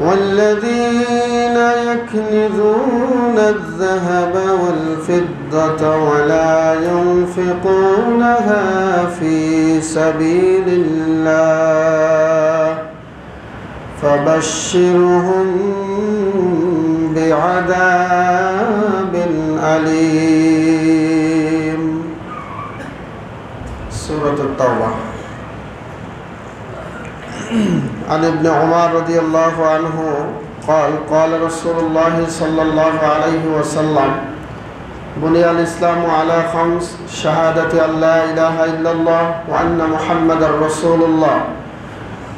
والذين يكنزون الذهب والفضة ولا ينفقونها في سبيل الله فبشرهم بعذاب أليم. سورة التوبة. عن ابن عمر رضي الله عنه قال قال رسول الله صلى الله عليه وسلم بني الإسلام على خمس شهادة أن لا إله إلا الله وأن محمد رسول الله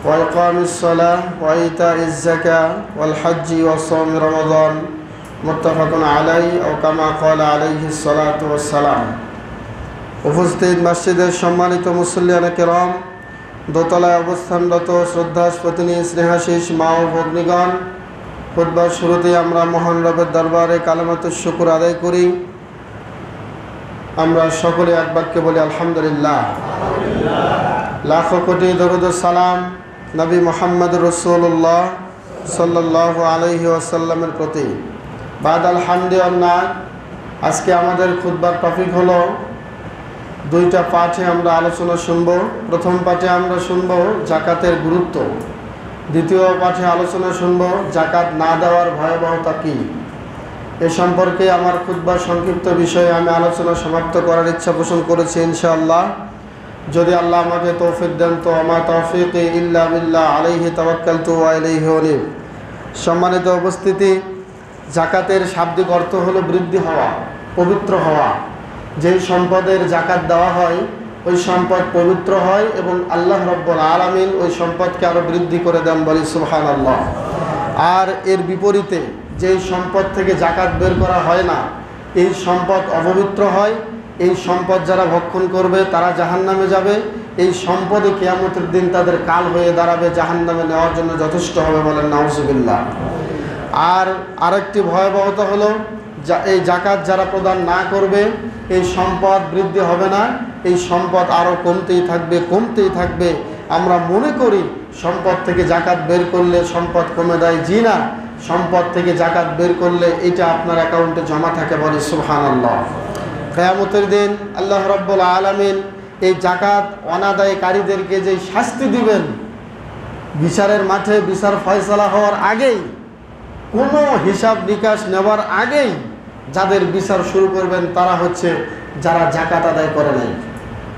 وإقام الصلاة وإيتاء الزكاة والحج وصوم رمضان متفق عليه أو كما قال عليه الصلاة والسلام. উপস্থিত মসজিদের সম্মানিত মুসল্লিয়ানে কেরাম, দোতলায় অবস্থানরত শ্রদ্ধাস্পতিনী স্নেহাশিস মা ও ভগ্নীগণ, খুতবার শুরুতেই আমরা মহান রবের দরবারে কালেমাতুশ শুকর আদায় করি। আমরা সকলে এক বাক্যে বলি আলহামদুলিল্লাহ। লাখো কোটি দরুদ ও সালাম নবী মুহাম্মদ রাসূলুল্লাহ সাল্লাল্লাহু আলাইহি ওয়াসাল্লামের প্রতি। বাদ আলহামদুলিল্লাহ, আজকে আমাদের খুতবার টপিক হলো দুইটা পাঠে আমরা আলোচনা শুনব। প্রথম পাঠে আমরা শুনব জাকাতের গুরুত্ব, দ্বিতীয় পাঠে আলোচনা শুনব জাকাত না দেওয়ার ভয়াবহতা কী। এ সম্পর্কে আমার খুতবার সংক্ষিপ্ত বিষয়ে আমি আলোচনা সমাপ্ত করার ইচ্ছা পোষণ করেছি ইনশাআল্লাহ। যদি আল্লাহ আমাকে তৌফিক দেন তো আমা তৌফিকি ইল্লা বিল্লাহ আলাইহি তাওয়াক্কালতু ওয়া ইলাইহি উনীব। সম্মানিত উপস্থিতি, জাকাতের শাব্দিক অর্থ হলো বৃদ্ধি হওয়া, পবিত্র হওয়া। যেই সম্পদের জাকাত দেওয়া হয় ওই সম্পদ পবিত্র হয় এবং আল্লাহ রাব্বুল আলামিন ওই সম্পদকে আরও বৃদ্ধি করে দেন, বলি সুবহানাল্লাহ। আর এর বিপরীতে যেই সম্পদ থেকে জাকাত বের করা হয় না, এই সম্পদ অপবিত্র হয়। এই সম্পদ যারা ভক্ষণ করবে তারা জাহান্নামে যাবে। এই সম্পদে কিয়ামতের দিন তাদের কাল হয়ে দাঁড়াবে, জাহান্নামে নেওয়ার জন্য যথেষ্ট হবে, বলেন নাউজুবিল্লাহ। আর আরেকটি ভয়াবহতা হলো এই জাকাত যারা প্রদান না করবে এই সম্পদ বৃদ্ধি হবে না, এই সম্পদ আরও কমতেই থাকবে। আমরা মনে করি সম্পদ থেকে জাকাত বের করলে সম্পদ কমে দেয়। জি না, সম্পদ থেকে জাকাত বের করলে এটা আপনার অ্যাকাউন্টে জমা থাকে, বলে সুবহানাল্লাহ। কিয়ামতের দিন আল্লাহ রাব্বুল আলামিন এই জাকাত অনাদায়কারীদেরকে যে শাস্তি দিবেন, বিচারের মাঠে বিচার ফয়সালা হওয়ার আগেই, কোনো হিসাব নিকাশ নেওয়ার আগেই যাদের বিচার শুরু করবেন তারা হচ্ছে যারা জাকাত আদায় করে নাই।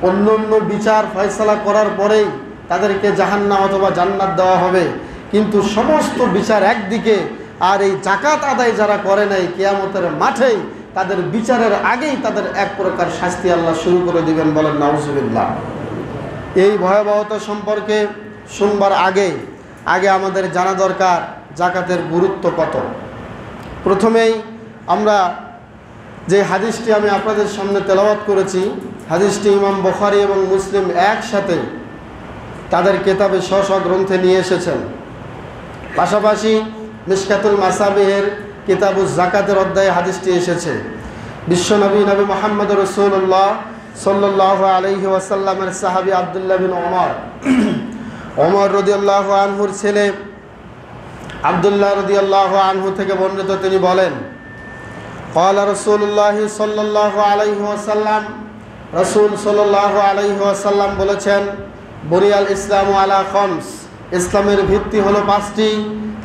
অন্য বিচার ফয়সালা করার পরেই তাদেরকে জাহান্নাম অথবা জান্নাত দেওয়া হবে, কিন্তু সমস্ত বিচার একদিকে, আর এই জাকাত আদায় যারা করে নাই কিয়ামতের মাঠেই তাদের বিচারের আগেই তাদের এক প্রকার শাস্তি আল্লাহ শুরু করে দিবেন, বলেন নাউজুবিল্লাহ। এই ভয়াবহতা সম্পর্কে শুনবার আগে আমাদের জানা দরকার জাকাতের গুরুত্ব কত। প্রথমেই আমরা যে হাদিসটি আমি আপনাদের সামনে তেলাওয়াত করেছি, হাদিসটি ইমাম বুখারী এবং মুসলিম একসাথে তাদের কিতাবে স্ব গ্রন্থে নিয়ে এসেছেন। পাশাপাশি মিশকাতুল মাসাবিহের কিতাবুজ জাকাতের অধ্যায়ে হাদিসটি এসেছে। বিশ্বনবী নবী মুহাম্মদ রাসূলুল্লাহ সাল্লাল্লাহু আলাইহি ওয়াসাল্লামের সাহাবী আব্দুল্লাহ বিন ওমর রাদিয়াল্লাহু আনহুর ছেলে আব্দুল্লাহ রাদিয়াল্লাহু আনহু থেকে বর্ণিত, তিনি বলেন ক্বালা রাসূলুল্লাহ সাল্লাল্লাহু আলাইহি ওয়াসাল্লাম, রাসূল সাল্লাল্লাহু আলাইহি ওয়াসাল্লাম বলেছেন, বুনিয়াল ইসলামু আলা খামস, ইসলামের ভিত্তি হলো পাঁচটি।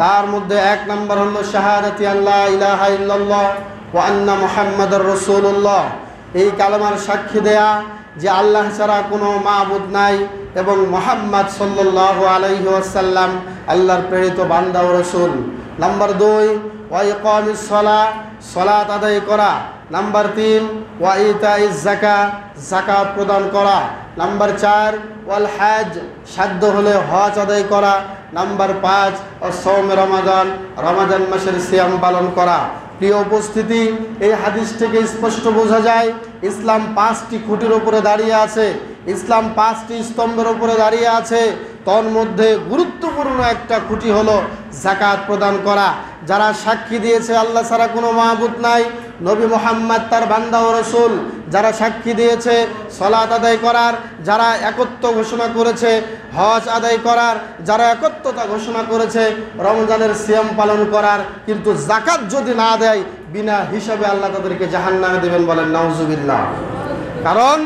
তার মধ্যে এক নম্বর হলো শাহাদাতি আল্লাহ ইলাহা ইল্লাল্লাহ ওয়া আন্না মুহাম্মাদুর রাসূলুল্লাহ, এই কালেমার সাক্ষী দেয়া যে আল্লাহ ছাড়া কোনো মাবুদ নাই এবং মুহাম্মদ সাল্লাল্লাহু আলাইহি ওয়াসাল্লাম আল্লাহর প্রেরিত বান্দা ও রাসূল। নাম্বার 2 ওয়া ইকামিস সালাহ, সালাত আদায় করা। নাম্বার 3 ওয়া ইতাইজ যাকাত, যাকাত প্রদান করা। নাম্বার 4 ওয়াল হজ, সাধ্য হলে হজ আদায় করা। নাম্বার 5 সওম রমাদান, রমাদান মাসের সিয়াম পালন করা। প্রিয় উপস্থিতি, এই হাদিস থেকে স্পষ্ট বোঝা যায় ইসলাম 5টি খুঁটির উপরে দাঁড়িয়ে আছে, ইসলাম 5টি স্তম্ভের উপরে দাঁড়িয়ে আছে। তোর মধ্যে গুরুত্বপূর্ণ একটা খুঁটি হলো যাকাত প্রদান করা। যারা সাক্ষী দিয়েছে আল্লাহ ছাড়া কোনো মাবুদ নাই, নবী মুহাম্মদ তার বান্দা ও রাসূল, যারা সাক্ষী দিয়েছে সালাত আদায় করার, যারা একত্ব ঘোষণা করেছে হজ আদায় করার, যারা একত্বতা ঘোষণা করেছে রমজানের সিয়াম পালন করার, কিন্তু যাকাত যদি না দেয় বিনা হিসাবে আল্লাহ তাদেরকে জাহান্নামে দেবেন, বলেন নাউজুবিল্লাহ। কারণ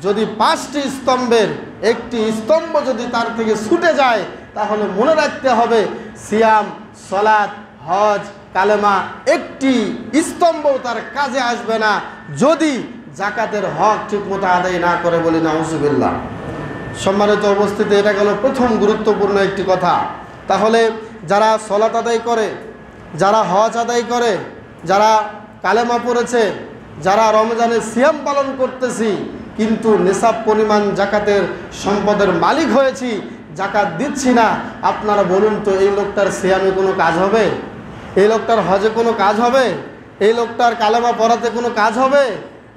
যদি 5টি স্তম্ভের একটি স্তম্ভ যদি তার থেকে ছুটে যায়, তাহলে মনে রাখতে হবে সিয়াম, সালাত, হজ, কালেমা একটি স্তম্ভ তার কাজে আসবে না যদি যাকাতের হক ঠিকমতো আদায় না করে, বলি নাউজুবিল্লাহ। সম্মানিত উপস্থিতি, এটা গেল প্রথম গুরুত্বপূর্ণ একটি কথা। তাহলে যারা সালাত আদায় করে, যারা হজ আদায় করে, যারা কালেমা পড়েছে, যারা রমজানের সিয়াম পালন করতেছি কিন্তু নিসাব পরিমাণ জাকাতের সম্পদের মালিক হয়েছি, জাকাত দিচ্ছি না, আপনারা বলুন তো এই লোকটার সিয়ামে কোনো কাজ হবে? এই লোকটার হজে কোনো কাজ হবে? এই লোকটার কালেমা পড়াতে কোনো কাজ হবে?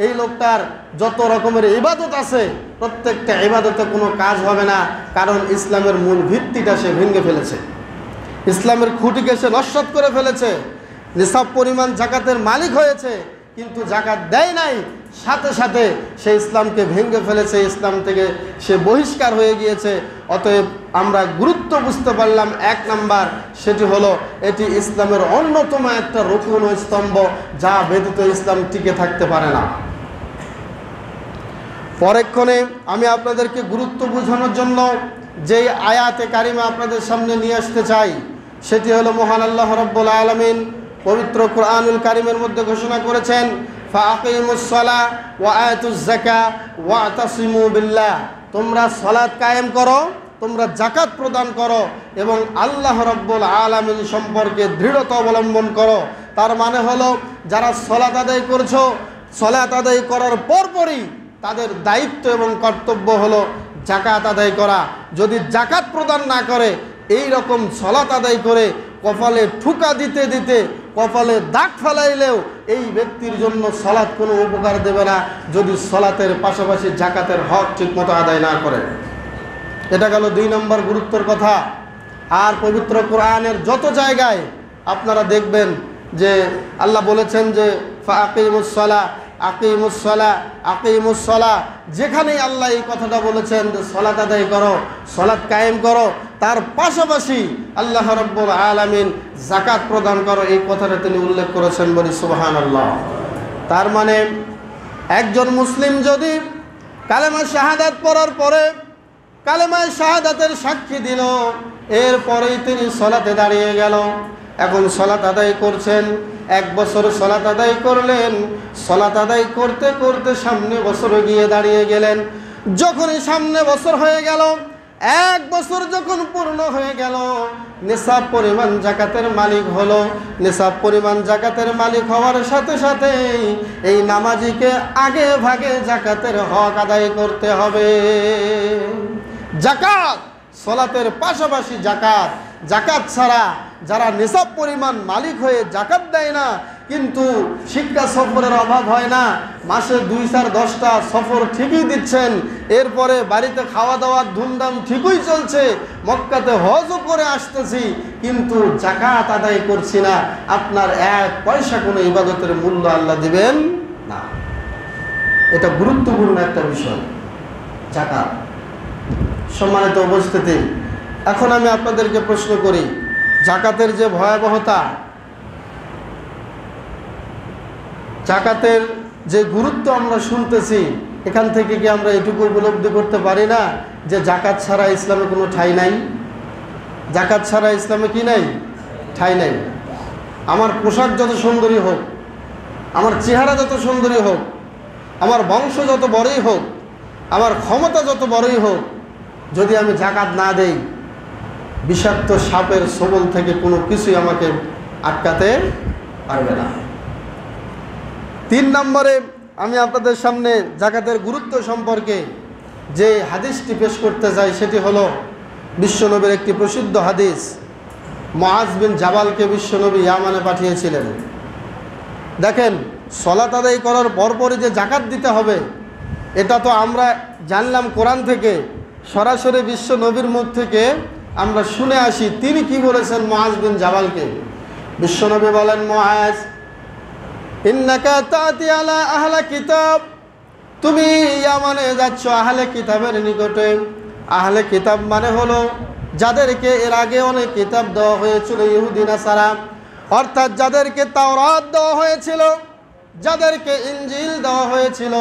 এই লোকটার যত রকমের ইবাদত আছে প্রত্যেকটা ইবাদতে কোনো কাজ হবে না, কারণ ইসলামের মূল ভিত্তিটা সে ভেঙে ফেলেছে, ইসলামের খুঁটিকে সে নস্যাৎ করে ফেলেছে। নিসাব পরিমাণ জাকাতের মালিক হয়েছে কিন্তু জাকাত দেয় নাই, সাথে সাথে সে ইসলামকে ভেঙে ফেলেছে, ইসলাম থেকে সে বহিষ্কার হয়ে গিয়েছে। অতএব আমরা গুরুত্ব বুঝতে পারলাম, 1 নাম্বার সেটি হলো এটি ইসলামের অন্যতম একটা রুকন ও স্তম্ভ, যা ব্যতীত ইসলাম টিকে থাকতে পারে না। পরেক্ষণে আমি আপনাদেরকে গুরুত্ব বোঝানোর জন্য যেই আয়াতে কারিমা আপনাদের সামনে নিয়ে আসতে চাই, সেটি হলো মহান আল্লাহ রাব্বুল আলামিন পবিত্র কোরআনুল কারিমের মধ্যে ঘোষণা করেছেন, ফাআকিমুস সালাহ ওয়া আতুজ যাকাত ওয়াতাসিমু বিল্লাহ, তোমরা সালাত কায়েম করো, তোমরা যাকাত প্রদান করো এবং আল্লাহ রাব্বুল আলামিন সম্পর্কে দৃঢ়তা অবলম্বন করো। তার মানে হলো যারা সালাত আদায় করছো, সালাত আদায় করার পরপরই তাদের দায়িত্ব এবং কর্তব্য হলো যাকাত আদায় করা। যদি যাকাত প্রদান না করে, এই রকম সালাত আদায় করে কপালে ঠুকা দিতে দিতে কপালে দাগ ফেলাইলেও এই ব্যক্তির জন্য সালাত কোনো উপকার দেবে না, যদি সালাতের পাশাপাশি যাকাতের হক ঠিকমতো আদায় না করে। এটা গেল 2 নম্বর গুরুত্বের কথা। আর পবিত্র কোরআনের যত জায়গায় আপনারা দেখবেন যে আল্লাহ বলেছেন যে ফাআকিমুস সালাহ, আকিমুস সালাহ, আকিমুস সালাহ, যেখানেই আল্লাহ এই কথাটা বলেছেন যে সালাত আদায় করো, সালাত কায়েম করো, তার পাশাপাশি আল্লাহ রাব্বুল আলামিন যাকাত প্রদান করো, এই কথাটা তিনি উল্লেখ করেছেন, বলি সুবহানাল্লাহ। তার মানে একজন মুসলিম যদি কালেমা শাহাদাত পড়ার পরে কালেমা শাহাদাতের সাক্ষী দিল, এরপরেই তিনি সালাতে দাঁড়িয়ে গেল, এখন সালাত আদায় করছেন, 1 বছর সালাত আদায় করলেন, সালাত আদায় করতে করতে সামনে বছরে গিয়ে দাঁড়িয়ে গেলেন, যখনই সামনে বছর হয়ে গেল, 1 বছর যখন পূর্ণ হয়ে গেল, নিসাব পরিমাণ জাকাতের মালিক হলো। নিসাব পরিমাণ জাকাতের মালিক হওয়ার সাথে সাথে এই নামাজিকে আগে ভাগে জাকাতের হক আদায় করতে হবে। জাকাত, সালাতের পাশাপাশি জাকাত, জাকাত ছাড়া যারা নিসাব পরিমাণ মালিক হয়ে জাকাত দেয় না, কিন্তু শিক্ষা সফরের অভাব হয় না, মাসে 2-4-10টা সফর ঠিকই দিচ্ছেন, এরপরে বাড়িতে খাওয়া দাওয়ার ধুমধাম ঠিকই চলছে, মক্কাতে হজও করে আসতেছি, কিন্তু জাকাত আদায় করছি না, আপনার 1 পয়সা কোনো ইবাদতের মূল্য আল্লাহ দিবেন না। এটা গুরুত্বপূর্ণ একটা বিষয়, জাকাত। সম্মানিত উপস্থিতি, এখন আমি আপনাদেরকে প্রশ্ন করি, জাকাতের যে ভয়াবহতা, জাকাতের যে গুরুত্ব আমরা শুনতেছি, এখান থেকে কি আমরা এটুকু উপলব্ধি করতে পারি না যে জাকাত ছাড়া ইসলামে কোনো ঠাঁই নাই? জাকাত ছাড়া ইসলামে কি নাই? ঠাঁই নাই। আমার পোশাক যত সুন্দরী হোক, আমার চেহারা যত সুন্দরী হোক, আমার বংশ যত বড়ই হোক, আমার ক্ষমতা যত বড়ই হোক, যদি আমি জাকাত না দেই, বিষাক্ত সাপের ছোবল থেকে কোনো কিছুই আমাকে আটকাতে পারবে না। 3 নম্বরে আমি আপনাদের সামনে জাকাতের গুরুত্ব সম্পর্কে যে হাদিসটি পেশ করতে চাই, সেটি হলো বিশ্বনবীর একটি প্রসিদ্ধ হাদিস। মুআজ বিন জাবালকে বিশ্বনবী ইয়ামানে পাঠিয়েছিলেন। দেখেন, সালাত আদায় করার পরপরই যে জাকাত দিতে হবে, এটা তো আমরা জানলাম কোরআন থেকে, সরাসরি বিশ্বনবীর মুখ থেকে আমরা শুনে আসি। তিনি কি বলেছেন মুআজ বিন জাবালকে? বিশ্বনবী বলেন, মুআজ, ইন্নাকা তাতি আলা আহলা কিতাব তুমি ইয়ামানে যাচ্ছ আহলে কিতাবের নিকটে। আহলে কিতাব মানে হলো যাদেরকে এর আগে অনেক কিতাব দেওয়া হয়েছিল, ইহুদি নাসারা, অর্থাৎ যাদেরকে তাওরাত দেওয়া হয়েছিল, যাদেরকে ইনজিল দেওয়া হয়েছিল,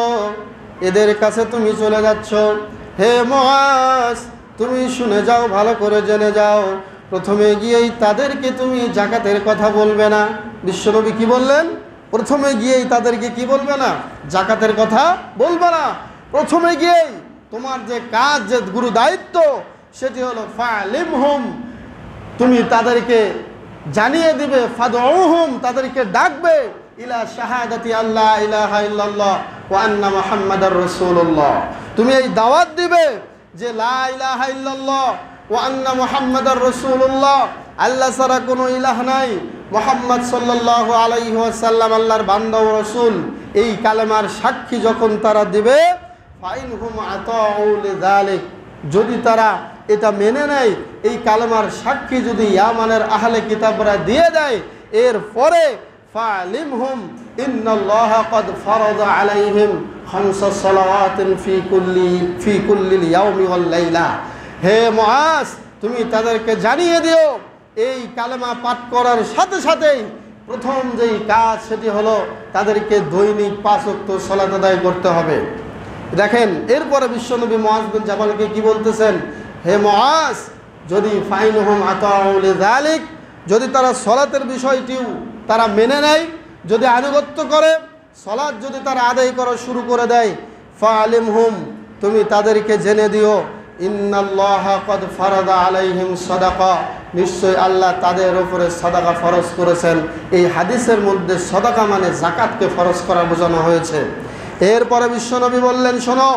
এদের কাছে তুমি চলে যাচ্ছ। হে মুআজ, তুমি শুনে যাও, ভালো করে জেনে যাও, প্রথমে গিয়েই তাদেরকে তুমি যাকাতের কথা বলবে না। বিশ্বনবী কি বললেন? প্রথমে গিয়েই তাদেরকে কি বলবে না? যাকাতের কথা বলবে না। প্রথমে গিয়েই তোমার যে কাজ, যে গুরু দায়িত্ব, সেটি হলো ফালিমহুম, তুমি তাদেরকে জানিয়ে দিবে, ফাদউহুম, তাদেরকে ডাকবে, ইলা শাহাদাতি আল্লাহ ইলাহা ইল্লাল্লাহ ওয়া আন্না মুহাম্মাদার রাসূলুল্লাহ। তুমি এই দাওয়াত দিবে যে লা ইলাহা ইল্লাল্লাহ ওয়া আন্না মুহাম্মাদার রাসূলুল্লাহ, আল্লাহ ছাড়া কোনো ইলাহ নাই, মুহাম্মদ সাল্লাল্লাহু আলাইহি ওয়াসাল্লাম আল্লাহর বান্দা ও রাসূল। এই কালেমার সাক্ষী যখন তারা দিবে, ফাইনহুম আতাউ লিযালিক, যদি তারা এটা মেনে নেয়, এই কালেমার সাক্ষী যদি ইয়ামানের আহলে কিতাবরা দিয়ে দেয়, এরপরে ফালিমহুম ইন্নাল্লাহা ক্বাদ ফারাদা আলাইহিম খামসা সালাওয়াতিন ফি কুল্লি ইয়াউমি ওয়াল লাইলা। হে মুআজ, তুমি তাদেরকে জানিয়ে দিও, এই কালেমা পাঠ করার সাথে সাথেই প্রথম যেই কাজ সেটি হলো তাদেরকে দৈনিক 5 ওয়াক্ত সালাত আদায় করতে হবে। দেখেন, এরপরে বিশ্বনবী মুআজ বিন জাবালকে কি বলতেছেন? হে মুআজ, যদি ফাইনহুম আতাউ লিযালিক, যদি তারা সালাতের বিষয়টিও তারা মেনে নেয়, যদি আনুগত্য করে, সালাত যদি তারা আদায় করা শুরু করে দেয়, ফালিমহুম, তুমি তাদেরকে জেনে দিও, ইন্নাল্লাহা ক্বাদ ফারাদা আলাইহিম সাদাকা, নিশ্চয় আল্লাহ তাদের উপরে সাদাকা ফরজ করেছেন। এই হাদিসের মধ্যে সাদাকা মানে যাকাতকে ফরজ করা বোঝানো হয়েছে। এরপরে বিশ্বনবী বললেন, শোনো,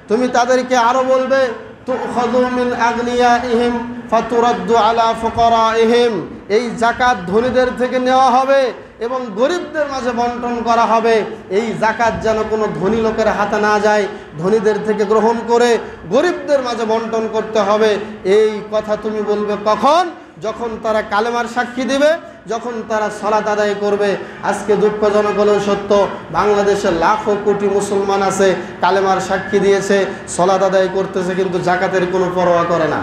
তুমি তাদেরকে আরো বলবে, তুখাযু মিন আগনিয়াইহিম ফাতুরাদ্দু আলা ফুকারাইহিম, এই যাকাত ধনীদের থেকে নেওয়া হবে এবং গরিবদের মাঝে বন্টন করা হবে। এই যাকাত যেন কোনো ধনী লোকের হাতে না যায়, ধনীদের থেকে গ্রহণ করে গরিবদের মাঝে বন্টন করতে হবে। এই কথা তুমি বলবে কখন? যখন তারা কালেমার সাক্ষী দিবে, যখন তারা সালাত আদায় করবে। আজকে দুঃখজনক হলেও সত্য, বাংলাদেশে লাখো কোটি মুসলমান আছে, কালেমার সাক্ষী দিয়েছে, সালাত আদায় করতেছে, কিন্তু যাকাতের কোনো পরোয়া করে না,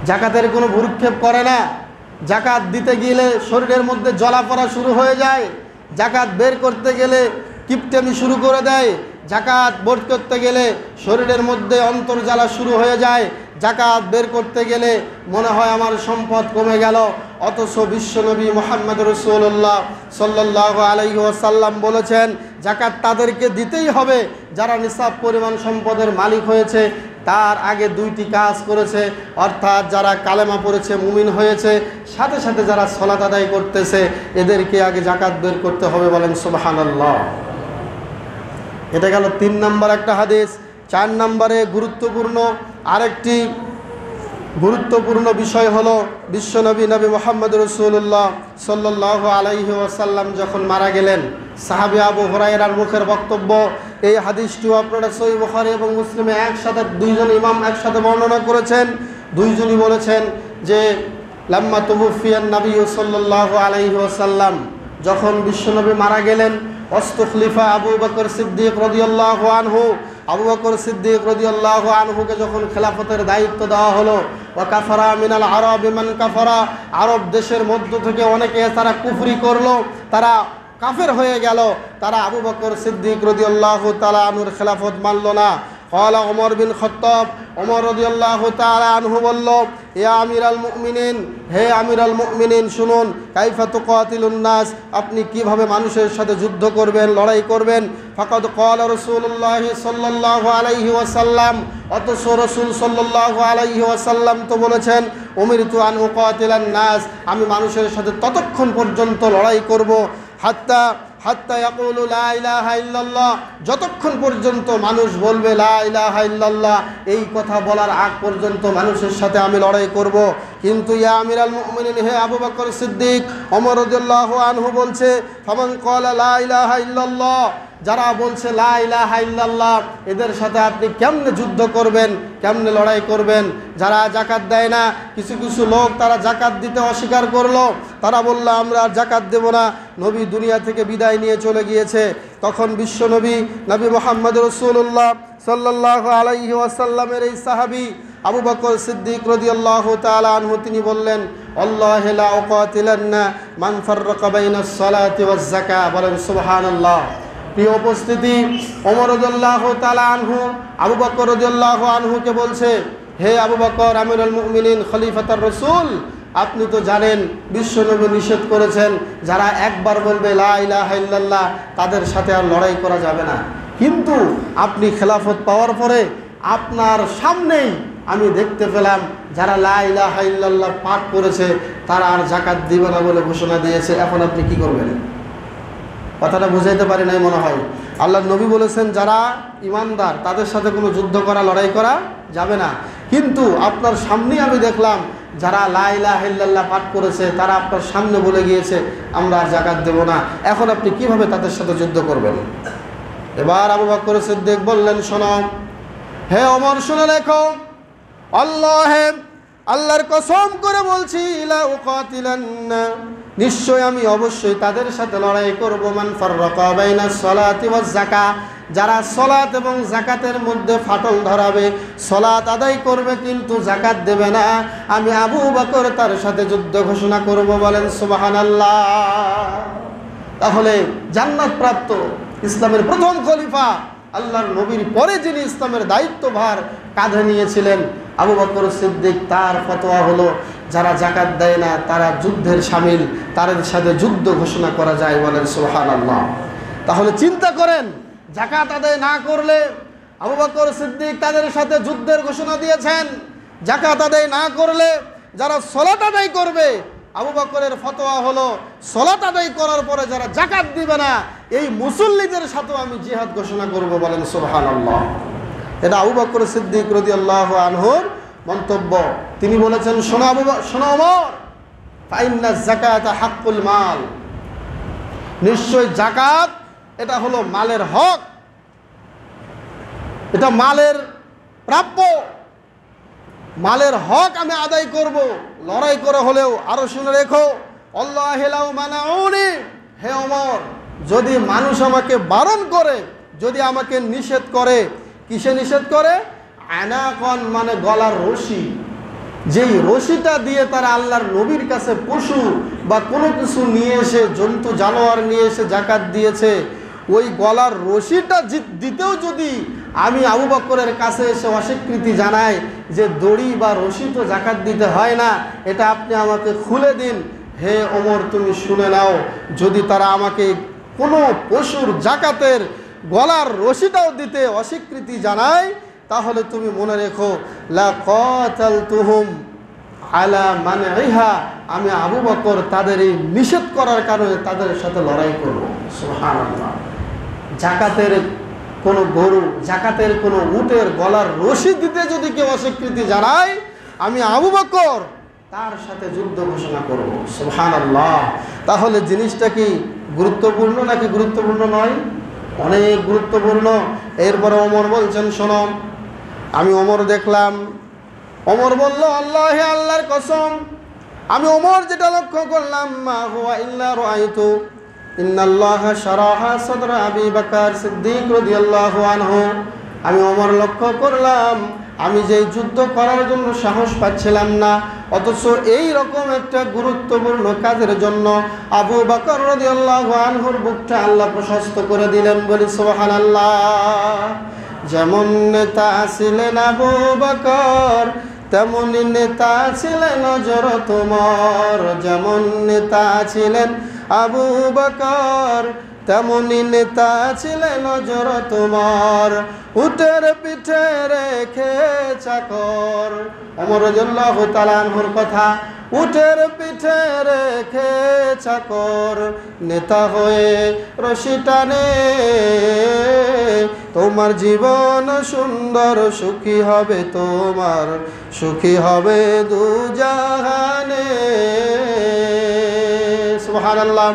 যাকাতের কোনো ভ্রুক্ষেপ করে না। যাকাত দিতে গেলে শরীরের মধ্যে জ্বলা পড়া শুরু হয়ে যায়, যাকাত বের করতে গেলে কিপটেমি শুরু করে দেয়, যাকাত বের করতে গেলে শরীরের মধ্যে অন্তর্জ্বালা শুরু হয়ে যায়, যাকাত বের করতে গেলে মনে হয় আমার সম্পদ কমে গেল। অথচ বিশ্বনবী মুহাম্মদ রাসূলুল্লাহ সাল্লাল্লাহু আলাইহি ওয়াসাল্লাম বলেছেন, যাকাত তাদেরকে দিতেই হবে যারা নিসাব পরিমাণ সম্পদের মালিক হয়েছে, তার আগে 2টি কাজ করেছে, অর্থাৎ যারা কালেমা পড়েছে, মুমিন হয়েছে, সাথে সাথে যারা সালাত আদায় করতেছে, এদেরকে আগে যাকাত বের করতে হবে। বলেন সুবহানাল্লাহ। এটা গেল 3 নম্বর একটা হাদিস। 4 নম্বরে আরেকটি গুরুত্বপূর্ণ বিষয় হলো, বিশ্বনবী নবী মুহাম্মদ রাসূলুল্লাহ সাল্লাল্লাহু আলাইহি ওয়াসাল্লাম যখন মারা গেলেন, সাহাবী আবু হুরায়রার মুখের বক্তব্য, এই হাদিসটিও আপনারা সহিহ বুখারী এবং মুসলিমে একসাথে 2 জন ইমাম একসাথে বর্ণনা করেছেন। 2 জনই বলেছেন যে লাম্মা তুওফিয়ান নবী সাল্লাল্লাহু আলাইহি ওয়াসাল্লাম, যখন বিশ্বনবী মারা গেলেন, অস্তখলিফা আবু বকর সিদ্দিক রাদিয়াল্লাহু আনহু, আবু বকর সিদ্দিক রাদিয়াল্লাহু আনহুকে যখন খেলাফতের দায়িত্ব দেওয়া হলো, ওয়া কাফারা মিনাল আরব মান কাফারা, আরব দেশের মধ্য থেকে অনেকে তারা কুফরি করলো, তারা কাফের হয়ে গেল, তারা আবু বকর সিদ্দিক রাদিয়াল্লাহু তাআলা আনহুর খেলাফত মানল না। ক্বালা ওমর বিন খাত্তাব, ওমর রাদিয়াল্লাহু তাআলা আনহু বলল, ইয়া আমিরাল মুমিনিন, হে আমিরাল মুমিনিন, শুনুন, কাইফা তুকাতিলুন নাস, আপনি কিভাবে মানুষের সাথে যুদ্ধ করবেন, লড়াই করবেন। ফাকাদ ক্বালা রাসূলুল্লাহ সাল্লাল্লাহু আলাইহি ওয়াসাল্লাম, অথচ রাসূল সাল্লাল্লাহু আলাইহি ওয়াসাল্লাম তো বলেছেন, উমিরতু আন উকাতিলান নাস, আমি মানুষের সাথে ততক্ষণ পর্যন্ত লড়াই করব, হাত্তা ইয়াকুলু লা ইলাহা ইল্লাল্লাহ, যতক্ষণ পর্যন্ত মানুষ বলবে লা ইলাহা ইল্লাল্লাহ, এই কথা বলার আগ পর্যন্ত মানুষের সাথে আমি লড়াই করব। কিন্তু ইয়া আমিরাল মুমিনিন, হে আবু বকর সিদ্দিক, ওমর রাদিয়াল্লাহু আনহু বলছে, ফামান ক্বালা লা ইলাহা ইল্লাল্লাহ, যারা বলছে লা ইলাহা ইল্লাল্লাহ, এদের সাথে আপনি কেমনে যুদ্ধ করবেন, কেমনে লড়াই করবেন? যারা জাকাত দেয় না, কিছু কিছু লোক তারা জাকাত দিতে অস্বীকার করলো, তারা বলল আমরা আর জাকাত দেব না। নবী দুনিয়া থেকে বিদায় নিয়ে চলে গিয়েছে। তখন বিশ্ব নবী মুহাম্মদ রাসূলুল্লাহ সাল্লাল্লাহু আলাইহি ওয়াসাল্লামের এই সাহাবী আবু বকর সিদ্দিক রাদিয়াল্লাহু তাআলা আনহু তিনি বললেন, আল্লাহু লা উকাতিলান্না মান ফাররাকা বাইনাস সালাতি ওয়াজ যাকাত। বলেন সুবহানাল্লাহ। প্রিয় উপস্থিতি, ওমর রাদিয়াল্লাহু তাআলা আনহু আবু বকর রাদিয়াল্লাহু আনহুকে বলছে, হে আবু বকর আমিরুল মুমিনিন খলিফাতুর রাসূল, আপনি তো জানেন বিশ্বনবী নিষেধ করেছেন যারা একবার বলবে লা ইলাহা ইল্লাল্লাহ তাদের সাথে আর লড়াই করা যাবে না। কিন্তু আপনি খেলাফত পাওয়ার পরে আপনার সামনেই আমি দেখতে পেলাম যারা লা ইলাহা ইল্লাল্লাহ পাঠ করেছে তারা আর জাকাত দিবে না বলে ঘোষণা দিয়েছে। এখন আপনি কি করবেন? কথাটা বুঝাইতে পারি নাই মনে হয়। আল্লাহর নবী বলেছেন যারা ইমানদার তাদের সাথে কোনো যুদ্ধ করা, লড়াই করা যাবে না। কিন্তু আপনার সামনেই আমি দেখলাম যারা লা ইলাহা ইল্লাল্লাহ পাঠ করেছে তারা আপনার সামনে বলে গিয়েছে আমরা আর জাকাত দেব না। এখন আপনি কিভাবে তাদের সাথে যুদ্ধ করবেন? এবার আবু বকর সিদ্দিক বললেন, শোনো হে ওমর, শুনে রেখো, আল্লাহর কসম করে বলছি লা উকাতিলান্না, নিশ্চয় আমি অবশ্যই তাদের সাথে লড়াই করব মান ফাররাকা বাইনাস সালাতি ওয়াজ যাকাত, যারা সলাত এবং যাকাতের মধ্যে ফাটল ধরাবে, সলাত আদায় করবে কিন্তু যাকাত দেবে না, আমি আবু বকর তার সাথে যুদ্ধ ঘোষণা করব। বলেন সুবহানাল্লাহ। তাহলে জান্নাত প্রাপ্ত ইসলামের প্রথম খলিফা আল্লাহর নবীর পরে যিনি ইসলামের দায়িত্বভার কাঁধে নিয়েছিলেন আবু বকর সিদ্দিক, তার ফতোয়া হলো যারা জাকাত দেয় না তারা যুদ্ধের শামিল, তাদের সাথে যুদ্ধ ঘোষণা করা যায়। বলেন সুবহানাল্লাহ। তাহলে চিন্তা করেন, জাকাত আদায় না করলে আবু বকর সিদ্দিক তাদের সাথে যুদ্ধের ঘোষণা দিয়েছেন। জাকাত আদায় না করলে যারা সালাত আদায় করবে, আবু বকরের ফতোয়া হলো সালাত আদায় করার পরে যারা জাকাত দিবে না এই মুসল্লিদের সাথেও আমি জিহাদ ঘোষণা করব। বলেন সুবহানাল্লাহ। এটা আবু বকর সিদ্দিক রাদিয়াল্লাহু আনহুর মন্তব্য। তিনি বলেছেন, শোনো ওমর, ফাইন্না যাকাতা হাক্কুল মাল, নিশ্চয় জাকাত এটা হলো মালের হক, এটা মালের প্রাপ্য, মালের হক আমি আদায় করব, লড়াই করে হলেও। আরো শুনে রেখো, আল্লাহু লা মানাউনি, হে ওমর, যদি মানুষ আমাকে বারণ করে, যদি আমাকে নিষেধ করে, কিসে নিষেধ করে? আনাকন মানে গলার রশি, যেই রশিটা দিয়ে তারা আল্লাহর নবীর কাছে পশু বা কোনো কিছু নিয়ে এসে, জন্তু জানোয়ার নিয়ে এসে জাকাত দিয়েছে, ওই গলার রশিটা দিতেও যদি আমি আবু বকরের কাছে এসে অস্বীকৃতি জানাই যে দড়ি বা রশি তো জাকাত দিতে হয় না, এটা আপনি আমাকে খুলে দিন, হে ওমর তুমি শুনে নাও, যদি তারা আমাকে কোনো পশুর জাকাতের গলার রশিটাও দিতে অস্বীকৃতি জানায়, তাহলে তুমি মনে রেখো লা কাতালতুহুম আলা মানইহা, আমি আবু বকর তাদের এই নিষেধ করার কারণে তাদের সাথে লড়াই করব। সুবহানাল্লাহ। জাকাতের কোনো গরু, জাকাতের কোনো উটের গলার রশি দিতে যদি কেউ অস্বীকৃতি জানায়, আমি আবু বকর তার সাথে যুদ্ধ ঘোষণা করব। সুবহানাল্লাহ। তাহলে জিনিসটা কি গুরুত্বপূর্ণ নাকি গুরুত্বপূর্ণ নয়? অনেক গুরুত্বপূর্ণ। এরপরে ওমর বলছেন, শোনো, আমি ওমর দেখলাম, ওমর বলল, আল্লাহর কসম, আমি ওমর যেটা লক্ষ্য করলাম, মা হুয়া ইল্লা রাআইতু ইন্নাল্লাহা শারাহা সাদরা আবি বকর সিদ্দিক রাদিয়াল্লাহু আনহু, আমি ওমর লক্ষ্য করলাম আমি যেই যুদ্ধ করার জন্য সাহস পাচ্ছিলাম না, অথচ এই রকম একটা গুরুত্বপূর্ণ কাজের জন্য আবু বকর রাদিয়াল্লাহু আনহুর বুকটা আল্লাহ প্রশস্ত করে দিলেন। বলি সুবহানাল্লাহ। যেমন নেতা ছিলেন আবু বকর, তেমনি নেতা ছিলেন হযরত ওমর। যেমন নেতা ছিলেন আবু বকর, তেমনি নেতা ছিলেন হযরত ওমর। উটের পিঠে রেখে চাকর, ওমর রাদিয়াল্লাহু তাআলা আনহুর কথা, উটের পিঠে রেখে চাকর, নেতা হয়ে রশি টানে, তোমার জীবন সুন্দর সুখী হবে, তোমার সুখী হবে দুজাহানে। সুবহানাল্লাহ।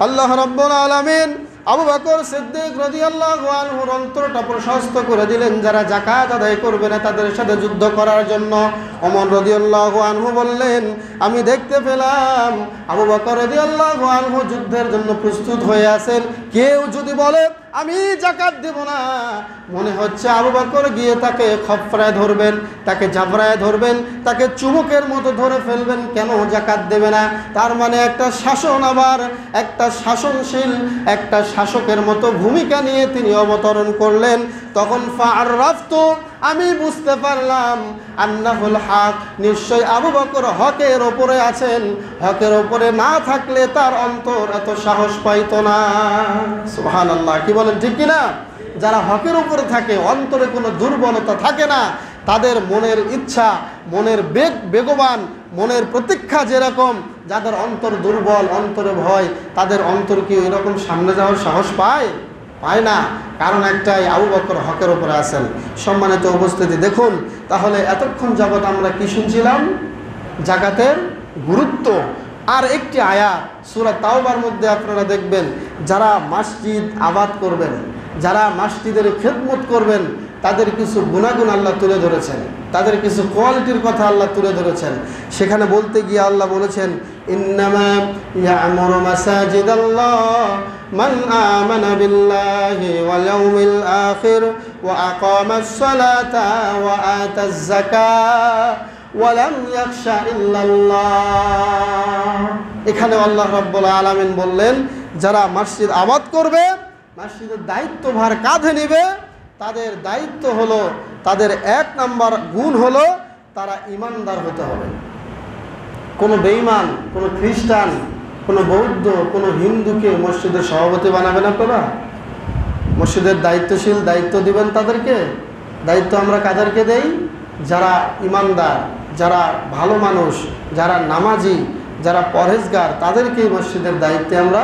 আল্লাহ রাব্বুল আলামিন আবু বকর সিদ্দিক রাদিয়াল্লাহু আনহুর অন্তরটা প্রশস্ত করে দিলেন, যারা যাকাত আদায় করবে না তাদের সাথে যুদ্ধ করার জন্য। ওমর রাদিয়াল্লাহু আনহু বললেন, আমি দেখতে পেলাম আবু বকর রাদিয়াল্লাহু আনহু যুদ্ধের জন্য প্রস্তুত হয়ে আছেন। কেউ যদি বলে আমি যাকাত দেব না, মনে হচ্ছে আবু বকর গিয়ে তাকে খপ্পরায় ধরবেন, তাকে জাবরায় ধরবেন, তাকে চুমুকের মতো ধরে ফেলবেন, কেন যাকাত দেবে না। তার মানে একটা শাসন, আবার একটা শাসনশীল, একটা শাসকের মতো ভূমিকা নিয়ে তিনি অবতরণ করলেন। তখন ফাআরাফতু, আমি বুঝতে পারলাম, আন্নাহুল হক, নিশ্চয় আবু বকর হকের ওপরে আছেন। হকের ওপরে না থাকলে তার অন্তর এত সাহস পাইত না। সুবহানাল্লাহ, কি বলেন ঠিক কিনা? যারা হকের উপরে থাকে, অন্তরে কোনো দুর্বলতা থাকে না, তাদের মনের ইচ্ছা, মনের বেগবান, মনের প্রতীক্ষা যেরকম, যাদের অন্তর দুর্বল, অন্তরে ভয়, তাদের অন্তর কি এরকম সামনে যাওয়ার সাহস পায়? পায় না। কারণ একটাই, আবু বকর হকের উপরে আছেন। সম্মানিত উপস্থিতি, দেখুন তাহলে এতক্ষণ যাবৎ আমরা কি শুনছিলাম? যাকাতের গুরুত্ব। আর একটি আয়াত সূরা তাওবার মধ্যে আপনারা দেখবেন, যারা মসজিদ আবাদ করবেন, যারা মসজিদের খেদমত করবেন, তাদের কিছু গুণাগুণ আল্লাহ তুলে ধরেছেন, তাদের কিছু কোয়ালিটির কথা আল্লাহ তুলে ধরেছেন। সেখানে বলতে গিয়ে আল্লাহ বলেছেন, ইন্নামা ইয়া'মুরু মাসাজিদাল্লাহ মান আমানা বিল্লাহি ওয়াল ইয়াউমিল আখির ওয়া আকামাস সালাতা ওয়া আতাজ যাকাত ওয়া লাম ইয়াখশা ইল্লাল্লাহ। এখানে আল্লাহ রাব্বুল আলামিন বললেন, যারা মসজিদ আবাদ করবে, মসজিদের দায়িত্বভার কাঁধে নেবে, তাদের দায়িত্ব হলো, তাদের এক নাম্বার গুণ হলো তারা ইমানদার হতে হবে। কোনো বেঈমান, কোনো খ্রিস্টান, কোনো বৌদ্ধ, কোনো হিন্দুকে মসজিদের সভাপতি বানাবেন আপনারা? মসজিদের দায়িত্বশীল, দায়িত্ব দিবেন তাদেরকে। দায়িত্ব আমরা কাদেরকে দেই? যারা ইমানদার, যারা ভালো মানুষ, যারা নামাজি, যারা পরহেজগার, তাদেরকেই মসজিদের দায়িত্বে আমরা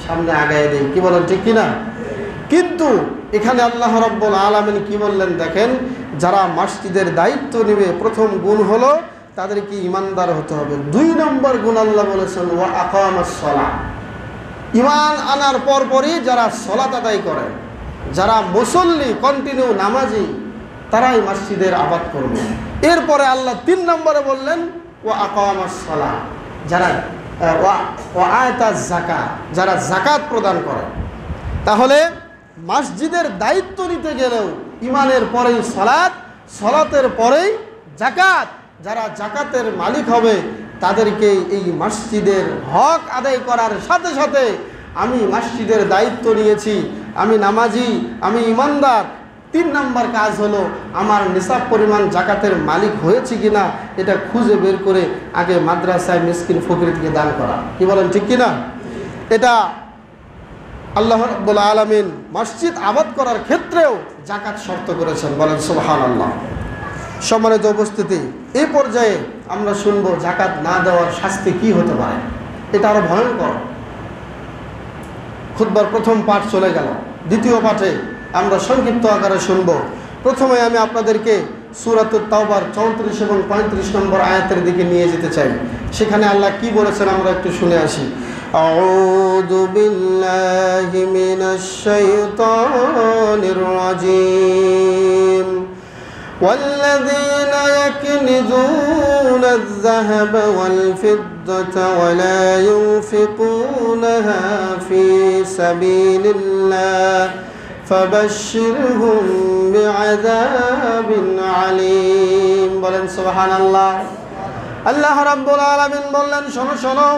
সামনে আগায় দিই। কি বলেন ঠিক কিনা? কিন্তু এখানে আল্লাহ রাব্বুল আলামিন কি বললেন দেখেন, যারা মসজিদের দায়িত্ব নেবে, প্রথম গুণ হলো তাদেরকে ইমানদার হতে হবে। 2 নম্বর গুণ আল্লাহ বলেছেন ওয়া আকামাস সালাহ। ঈমান আনার পরপরই যারা সালাত আদায় করে, যারা মুসল্লি, কন্টিনিউ নামাজি, তারাই মসজিদের আবাদ করবে। এরপরে আল্লাহ 3 নম্বরে বললেন ওয়া আকামাস সালাহ, যারা ওয়া আতাজ যাকাত, যারা যাকাত প্রদান করে। তাহলে মসজিদের দায়িত্ব নিতে গেলেও ঈমানের পরেই সালাত, সালাতের পরেই যাকাত। যারা যাকাতের মালিক হবে, তাদেরকে এই মসজিদের হক আদায় করার সাথে সাথে, আমি মসজিদের দায়িত্ব নিয়েছি, আমি নামাজি, আমি ইমানদার, 3 নম্বর কাজ হলো আমার নিসাব পরিমাণ যাকাতের মালিক হয়েছে কিনা এটা খুঁজে বের করে আগে মাদ্রাসায় মিসকিন ফকিরকে দান করা। কি বলেন ঠিক কিনা? এটা আল্লাহ রাব্বুল আলামিন মসজিদ আবাদ করার ক্ষেত্রেও যাকাত শর্ত করেছেন। বলেন সুবহানাল্লাহ। সম্মানিত উপস্থিতি, এই পর্যায়ে আমরা শুনবো যাকাত না দেওয়ার শাস্তি কি হতে পারে। এটা আরো ভয়ঙ্কর। খুতবার প্রথম পাঠ চলে গেল, দ্বিতীয় পাঠে আমরা সংক্ষিপ্ত আকারে শুনব। প্রথমে আমি আপনাদেরকে সূরাতুত তাওবার 34 এবং 35 নম্বর আয়াতের দিকে নিয়ে যেতে চাই। সেখানে আল্লাহ কি বলেছেন আমরা একটু শুনে আসি। আউযু বিল্লাহি মিনাশ শাইতানির রাজীম। والذين يكنزون الذهب والفضة ولا ينفقونها في سبيل الله فبشرهم بعذاب عليم। বলেন সুবহানাল্লাহ। আল্লাহ রাব্বুল আলামিন বললেন, শোনো শোনো,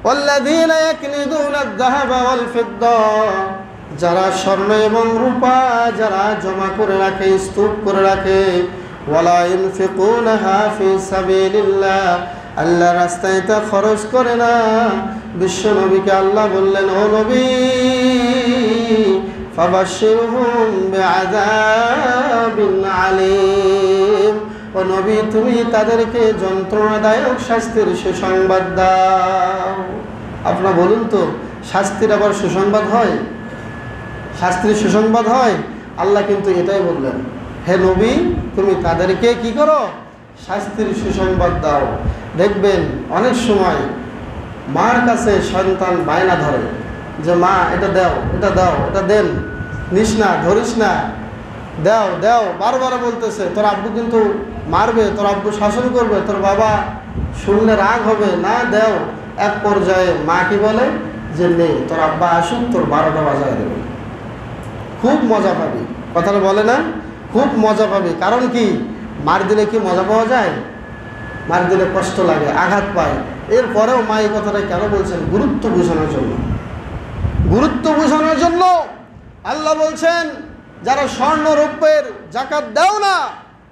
والذين يكنزون الذهب والفضة, যারা স্বর্ণ এবং রূপা যারা জমা করে রাখে, স্তূপ করে রাখে, ওয়ালা ইনফিকুনাহা ফি সাবিলিল্লাহ, আল্লাহর রাস্তায় তা খরচ করে না। বিশ্ব নবীকে আল্লাহ বললেন, ও নবী, ফাবাশশিরহুম বিআযাবিন আলীম, ও নবী তুমি তাদেরকে যন্ত্রণাদায়ক শাস্তির সুসংবাদ দাও। আপনারা বলুন তো, শাস্তির আবার সুসংবাদ হয়? শাস্তির সুসংবাদ হয়? আল্লাহ কিন্তু এটাই বললেন, হে নবী তুমি তাদেরকে কি করো? শাস্তির সুসংবাদ দাও। দেখবেন অনেক সময় মার কাছে সন্তান বায়না ধরে, যে মা এটা দাও, এটা দাও, এটা দেন, নিস না, ধরিস না, দাও দাও, বারবার বলতেছে। তোর আব্বু কিন্তু মারবে, তোর আব্বু শাসন করবে, তোর বাবা শুনলে রাগ হবে, না দাও। এক পর্যায়ে মা কি বলে যে নে, তোর আব্বা আসুক, তোর 12টা বাজায় দেবে, খুব মজা পাবি। কথাটা বলে না, খুব মজা পাবি। কারণ কি, মার দিলে কি মজা পাওয়া যায়? মার দিলে কষ্ট লাগে, আঘাত পায়। এরপরেও মা এই কথাটা কেন বলছেন? গুরুত্ব বোঝানোর জন্য। গুরুত্ব বোঝানোর জন্য আল্লাহ বলছেন, যারা স্বর্ণ রৌপ্যের যাকাত দাও না,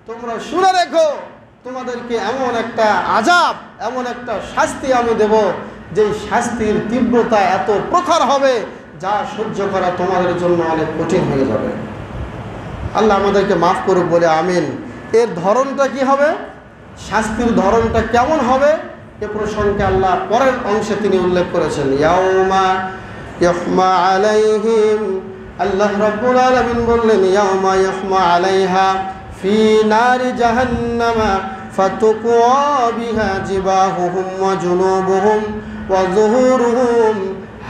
তোমরা শুনে রেখো, তোমাদেরকে এমন একটা আযাব, এমন একটা শাস্তি আমি দেব, যেই শাস্তির তীব্রতা এত প্রখর হবে, যা সহ্য করা তোমাদের জন্য অনেক কঠিন হয়ে যাবে। আল্লাহ আমাদেরকে মাফ করুক বলে আমিন। এর ধরনটা কি হবে, শাস্তির ধরনটা কেমন হবে, এ প্রসঙ্গে আল্লাহ পরের অংশে তিনি উল্লেখ করেছেন। ইয়াউমা ইউহমা আলাইহিম, আল্লাহ রাব্বুল আলামিন বললেন, ইয়াউমা ইউহমা আলাইহা ফি নারি জাহান্নামা ফাতুকওয়া বিহা জিবাহুহুম ওয়া জুনুবুহুম ওয়া যুহুরুহুম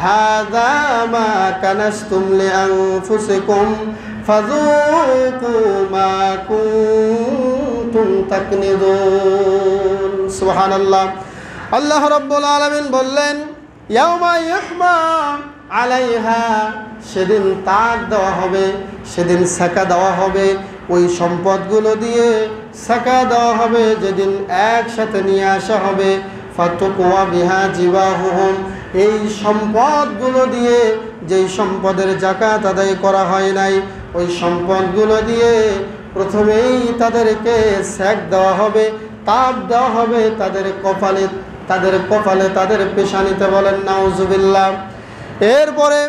হাযা মা কানাসতুম লিআনফুসিকুম ফাযুকু মা কুনতুম তাকনিজুন। সুবহানাল্লাহ। আল্লাহ রাব্বুল আলামিন বললেন, ইয়াউমা ইউহমা আলাইহা, সেদিন তাক দেওয়া হবে, সেদিন সেকা দেওয়া হবে, ওই সম্পদগুলো দিয়ে সেকা দেওয়া হবে, যেদিন একসাথে নিয়ে আসা হবে। ফাতুকওয়া বিহা জিবাহুহুম, এই সম্পদগুলো দিয়ে, যেই সম্পদের যাকাত আদায় করা হয় নাই, ওই সম্পদগুলো দিয়ে প্রথমেই তাদেরকে সেক দেওয়া হবে, তাপ দেওয়া হবে তাদের কপালে, তাদের পেশানিতে। বলেন নাউজুবিল্লাহ। এরপরে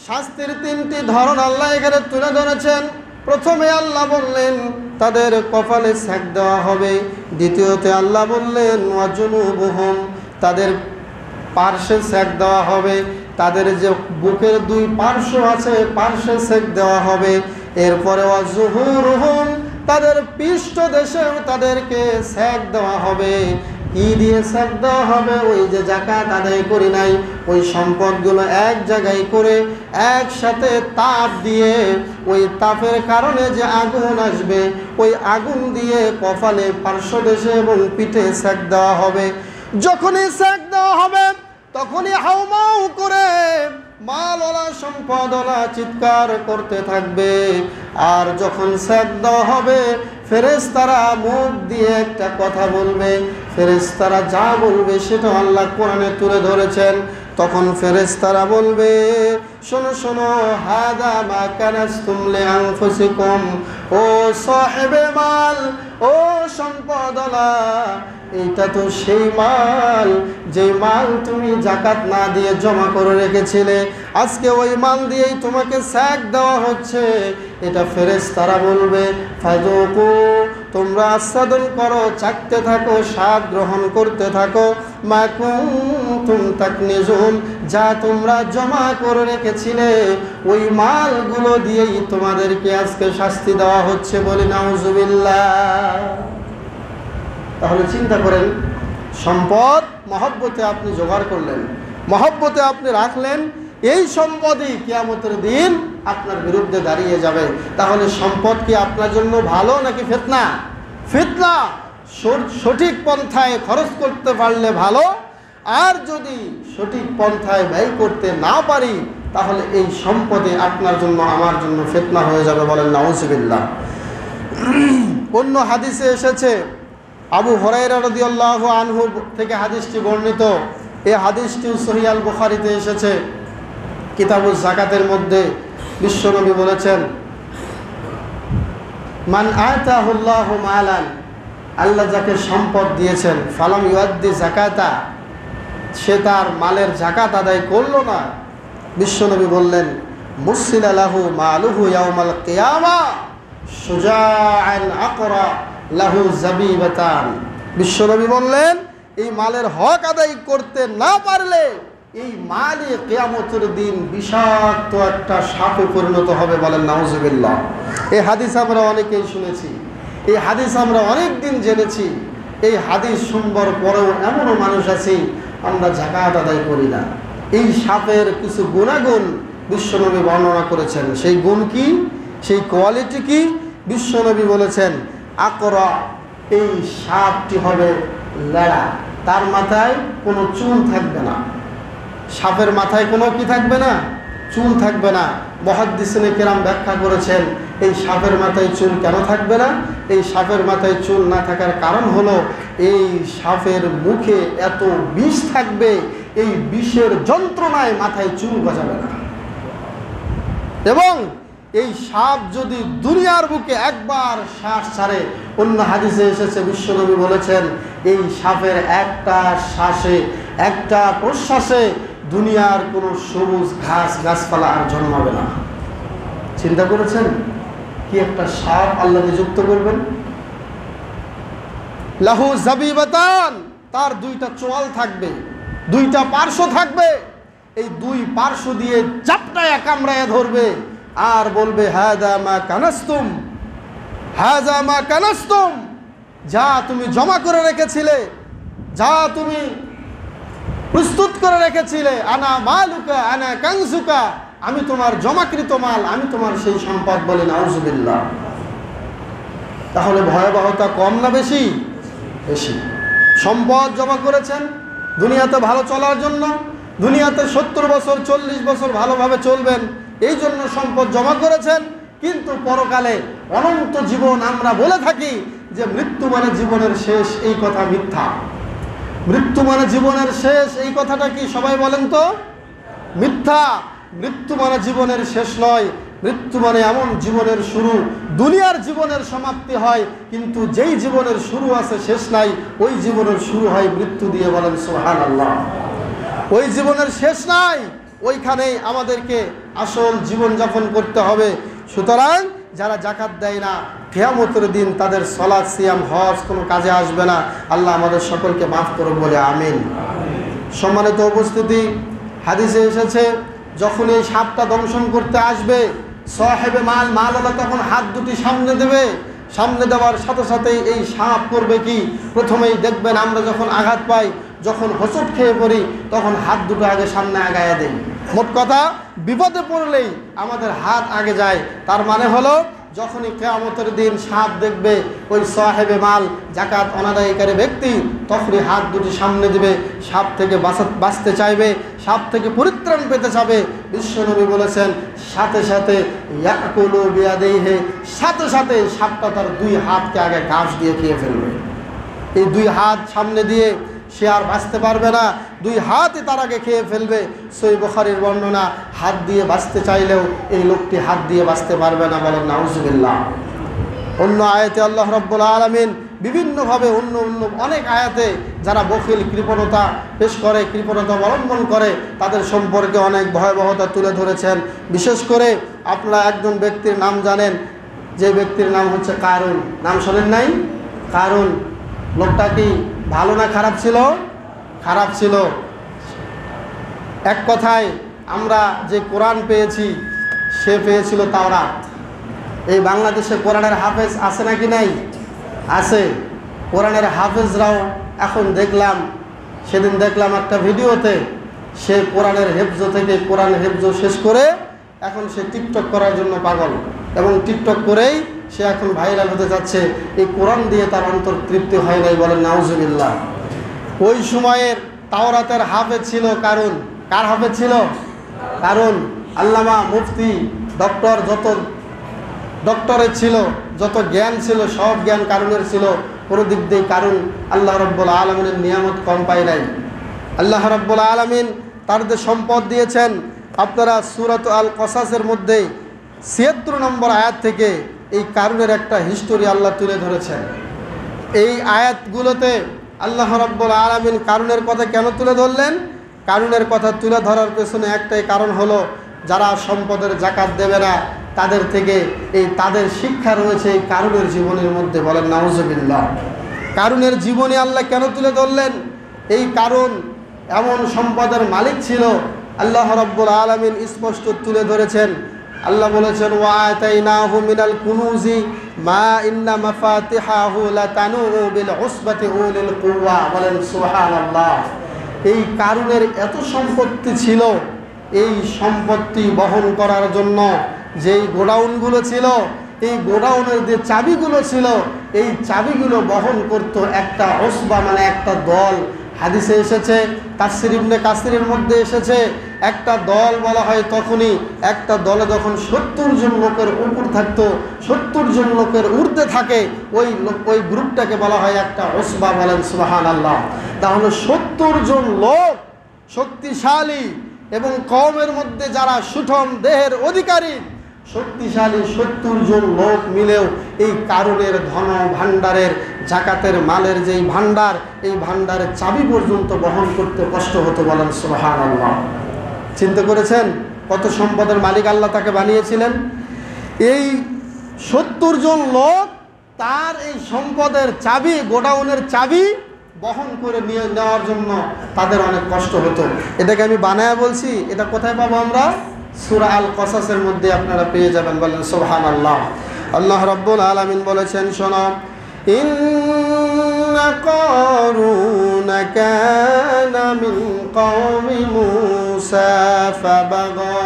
শাস্তির 3টি ধরন আল্লাহ এখানে তুলে ধরেছেন। প্রথমে আল্লাহ বললেন তাদের কপালে সেক দেওয়া হবে। দ্বিতীয়তে আল্লাহ বললেন ওয়া জুনুবুহুম, তাদের পার্শ্বে সেক দেওয়া হবে, তাদের যে বুকের 2 পার্শ্ব আছে, পার্শ্বে সেক দেওয়া হবে। এরপরে ওয়া যুহুরুহুম, তাদের পৃষ্ঠদেশেও তাদেরকে সেক দেওয়া হবে। কি দিয়ে সেক দেওয়া হবে? ওই যে যাকাত আদায় করি নাই, ওই সম্পদগুলো এক জায়গায় করে একসাথে তাপ দিয়ে, ওই তাপের কারণে যে আগুন আসবে, ওই আগুন দিয়ে কপালে, পার্শ্বদেশে এবং পিঠে সেক দেওয়া হবে। যখনই সেক দেওয়া হবে, তখনই হাউমাউ করে মালওয়ালা, সম্পদওয়ালা চিৎকার করতে থাকবে। আর যখন সেক দেওয়া হবে, ফেরেশতারা মুখ দিয়ে একটা কথা বলবে। ফেরেশতারা যা বলবে সেটা আল্লাহ কোরআনে তুলে ধরেছেন। তখন ফেরেশতারা বলবে, শোনো শোনো, হাদা মা কানাসতুম লিআনফুসিকুম, ও সাহেবে মাল, ও সম্পদওয়ালা, এইটা তো সেই মাল, যে মাল তুমি যাকাত না দিয়ে জমা করে রেখেছিলে, আজকে ওই মাল দিয়েই তোমাকে সেক দেওয়া হচ্ছে। এটা ফেরেশতারা বলবে। ফাযুকু, তোমরা আস্বাদন করো, চাকতে থাকো, স্বাদ গ্রহণ করতে থাকো, মা কুনতুম তাকনিজুন, যা তোমরা জমা করে রেখেছিলে, ওই মালগুলো দিয়েই তোমাদেরকে আজকে শাস্তি দেওয়া হচ্ছে। বলি নাউজুবিল্লাহ। তাহলে চিন্তা করেন, সম্পদ মহব্বতে আপনি জোগাড় করলেন, মহব্বতে আপনি রাখলেন, এই সম্পদই কিয়ামতের দিন আপনার বিরুদ্ধে দাঁড়িয়ে যাবে। তাহলে সম্পদ কি আপনার জন্য ভালো নাকি ফিতনা? ফিতনা। সঠিক পন্থায় খরচ করতে পারলে ভালো, আর যদি সঠিক পন্থায় ব্যয় করতে না পারি, তাহলে এই সম্পদে আপনার জন্য, আমার জন্য ফিতনা হয়ে যাবে। বলেন নাউজুবিল্লাহ। অন্য হাদিসে এসেছে, আবু হুরায়রা রাদিয়াল্লাহু আনহু থেকে হাদিসটি বর্ণিত। এই হাদিসটি সহিহ আল বুখারীতে এসেছে, কিতাবুজ যাকাতের মধ্যে। বিশ্বনবী বলেছেন, মান আতাহুল্লাহু মালান, আল্লাহ যাকে সম্পদ দিয়েছেন, ফালাম ইউআদ্দি যাকাতা, সে তার মালের যাকাত আদায় করলো না, বিশ্বনবী বললেন, মুসিলা লাহু মালুহু ইয়াউমাল কিয়ামা সুজাআন আকরা লাহু জাবিবাতান। বিশ্বনবী বললেন, এই মালের হক আদায় করতে না পারলে এই মালই কিয়ামতের দিন বিষাক্ত একটা সাপে পরিণত হবে। বলেন নাউজুবিল্লাহ। এই হাদিস আমরা অনেকেই শুনেছি, এই হাদিস আমরা অনেক দিন জেনেছি। এই হাদিস শুনবার পরেও এমনও মানুষ আছে, আমরা যাকাত আদায় করি না, এই সাপের কিছু গুণাগুণ বিশ্বনবী বর্ণনা করেছেন। সেই গুণ কি, সেই কোয়ালিটি কি? বিশ্বনবী বলেছেন আকরা, এই সাপটি হবে লেড়া, তার মাথায় কোনো চুল থাকবে না। সাপের মাথায় কোনো কি থাকবে না? চুল থাকবে না। মুহাদ্দিসিনে কেরাম ব্যাখ্যা করেছেন এই সাপের মাথায় চুল কেন থাকবে না। এই সাপের মাথায় চুল না থাকার কারণ হলো এই সাপের মুখে এত বিষ থাকবে, এই বিষের যন্ত্রণায় মাথায় চুল গজাবে না। এবং এই সাপ যদি দুনিয়ার বুকে একবার শ্বাস ছাড়ে, অন্য হাদিসে এসেছে বিশ্বনবী বলেছেন এই সাপের একটা শ্বাসে, একটা প্রশ্বাসে দুনিয়ার কোনো সবুজ ঘাস গাছপালা আর জন্মাবে না। চিন্তা করেছেন কি একটা সাপ আল্লাহ নিযুক্ত করবেন? লাহু জাবিবাতান, তার দুইটা চোয়াল থাকবে, দুইটা পার্শ্ব থাকবে। এই দুই পার্শ্ব দিয়ে চাপটায় কামড়ায় ধরবে আর বলবে হাযা মা কানাস্তুম, হাযা মা কানাস্তুম, যা তুমি জমা করে রেখেছিলে, যা তুমি প্রস্তুত করে রেখেছিলে, আনা মালুকা আনা কানজুকা, আমি তোমার জমাকৃত মাল, আমি তোমার সেই সম্পদ। বলে নাউজুবিল্লাহ। তাহলে ভয়াবহতা কম না বেশি? বেশি। সম্পদ জমা করেছেন দুনিয়াতে ভালো চলার জন্য, দুনিয়াতে 70 বছর 40 বছর ভালোভাবে চলবেন এই জন্য সম্পদ জমা করেছেন, কিন্তু পরকালে অনন্ত জীবন আমরা বলে থাকি যে মৃত্যু মানে জীবনের শেষ, এই কথা মিথ্যা। মৃত্যু মানে জীবনের শেষ এই কথাটা কি সবাই বলেন তো? মিথ্যা। মৃত্যু মানে জীবনের শেষ নয়, মৃত্যু মানে এমন জীবনের শুরু। দুনিয়ার জীবনের সমাপ্তি হয়, কিন্তু যেই জীবনের শুরু আছে শেষ নাই, ওই জীবনের শুরু হয় মৃত্যু দিয়ে। বলেন সুবহানাল্লাহ। ওই জীবনের শেষ নাই, ওইখানেই আমাদেরকে আসল জীবনযাপন করতে হবে। সুতরাং যারা জাকাত দেয় না, কিয়ামতের দিন তাদের সালাত সিয়াম হজ কোনো কাজে আসবে না। আল্লাহ আমাদের সকলকে মাফ করুন বলে আমিন। সম্মানিত উপস্থিতি, হাদিসে এসেছে যখন এই সাপটা দংশন করতে আসবে, সাহেবে মাল, মালওয়ালা তখন হাত দুটি সামনে দেবে। সামনে দেওয়ার সাথে সাথেই এই সাপ করবে কি, প্রথমেই দেখবেন আমরা যখন আঘাত পাই, যখন হোঁচট খেয়ে পড়ি, তখন হাত দুটো আগে সামনে আগায়া দেই। মোট কথা বিপদে পড়লেই আমাদের হাত আগে যায়। তার মানে হলো যখনই কিয়ামতের দিন সাপ দেখবে ওই সাহেবে মাল, জাকাত অনাদায়কারী ব্যক্তি, তখনই হাত দুটি সামনে দিবে, সাপ থেকে বাঁচতে চাইবে, সাপ থেকে পরিত্রাণ পেতে চাবে। বিশ্বনবী বলেছেন সাথে সাথে ইয়াকুলু বিয়াদিহি, সাথে সাথে সাপটা তার দুই হাতকে আগে ঘাস দিয়ে খেয়ে ফেলবে। এই দুই হাত সামনে দিয়ে সে আর বাঁচতে পারবে না, দুই হাতই তার আগে খেয়ে ফেলবে। সহিহ বুখারীর বর্ণনা, হাত দিয়ে বাঁচতে চাইলেও এই লোকটি হাত দিয়ে বাঁচতে পারবে না। বলেন নাউজুবিল্লাহ। অন্য আয়াতে আল্লাহ রাব্বুল আলামিন বিভিন্নভাবে অন্য অনেক আয়াতে যারা বখিল, কৃপণতা পেশ করে, কৃপণতা অবলম্বন করে, তাদের সম্পর্কে অনেক ভয়াবহতা তুলে ধরেছেন। বিশেষ করে আপনারা একজন ব্যক্তির নাম জানেন, যে ব্যক্তির নাম হচ্ছে কারুন। নাম শোনেন নাই? কারুন লোকটা কি ভালো না খারাপ ছিল? খারাপ ছিল। এক কথায় আমরা যে কোরআন পেয়েছি, সে পেয়েছিল তাওরাত। এই বাংলাদেশে কোরআনের হাফেজ আছে নাকি নাই? আছে। কোরআনের হাফেজরাও এখন দেখলাম, সেদিন দেখলাম একটা ভিডিওতে, সে কোরআনের হেফজ থেকে কোরআন হেফজ শেষ করে এখন সে টিকটক করার জন্য পাগল, এবং টিকটক করেই সে এখন ভাইরাল হতে যাচ্ছে। এই কোরআন দিয়ে তার অন্তর তৃপ্তি হয় নাই। বলেন নাউজুবিল্লাহ। ওই সময়ের তাওরাতের হাফেজ ছিল কারুন। কার হাফেজ ছিল? কারুন। আল্লামা, মুফতি, ডক্টর, যত ডক্টরের ছিল, যত জ্ঞান ছিল, সব জ্ঞান কারুনের ছিল। কোনো দিক দিয়ে কারুন আল্লাহ রাব্বুল আলামিনের নিয়ামত কম পায় নাই। আল্লাহ রাব্বুল আলামিন তার যে সম্পদ দিয়েছেন, আপনারা সূরাত আল কসাসের মধ্যে ৭৬ নম্বর আয়াত থেকে এই কারুনের একটা হিস্টোরি আল্লাহ তুলে ধরেছেন। এই আয়াতগুলোতে আল্লাহ রাব্বুল আলামিন কারুনের কথা কেন তুলে ধরলেন? কারুনের কথা তুলে ধরার পেছনে একটাই কারণ হলো, যারা সম্পদের জাকাত দেবে না তাদের থেকে তাদের শিক্ষা রয়েছে এই কারুনের জীবনের মধ্যে। বলেন নাউজুবিল্লাহ। কারুনের জীবনে আল্লাহ কেন তুলে ধরলেন? এই কারুন এমন সম্পদের মালিক ছিল, আল্লাহ রাব্বুল আলামিন স্পষ্ট তুলে ধরেছেন। আল্লাহ বলেছেন ওয়া আতাইনাহু মিনাল কুনুজি মা ইন্না মাফাতিহাহু লাতানু বিল উসবাতি উলিল কুওয়া। বলেন সুবহানাল্লাহ। এই কারুনের এত সম্পত্তি ছিল, এই সম্পত্তি বহন করার জন্য যেই গোডাউনগুলো ছিল, এই গোডাউনের যে চাবিগুলো ছিল, এই চাবিগুলো বহন করত একটা ওসবা, মানে একটা দল। হাদিসে এসেছে, তাফসীর ইবনে কাসিরের মধ্যে এসেছে, একটা দল বলা হয় তখনই, একটা দলে যখন 70 জন লোকের উপর থাকতো, 70 জন লোকের ঊর্ধ্বে থাকে, ওই গ্রুপটাকে বলা হয় একটা ওসবা। বলেন সুবহানাল্লাহ। তাহলে 70 জন লোক শক্তিশালী এবং কওমের মধ্যে যারা সুঠম দেহের অধিকারী, শক্তিশালী 70 জন লোক মিলেও এই কারুনের ধন ভাণ্ডারের, জাকাতের মালের যেই ভাণ্ডার, এই ভাণ্ডারের চাবি পর্যন্ত বহন করতে কষ্ট হতো। বলেন সুবহানাল্লাহ। চিন্তা করেছেন কত সম্পদের মালিক আল্লাহ তাকে বানিয়েছিলেন? এই 70 জন লোক তার এই সম্পদের চাবি, গোডাউনের চাবি বহন করে নিয়ে নেওয়ার জন্য তাদের অনেক কষ্ট হতো। এটাকে আমি বানায়া বলছি, এটা কোথায় পাবো আমরা? সূরা আল কসাসের মধ্যে আপনারা পেয়ে যাবেন। বলেন সুবহানাল্লাহ। আল্লাহ রাব্বুল আলামিন বলেছেন, শোনো, ইন্না কারুনা কানা মিন কওমি মূসা ফাবাগা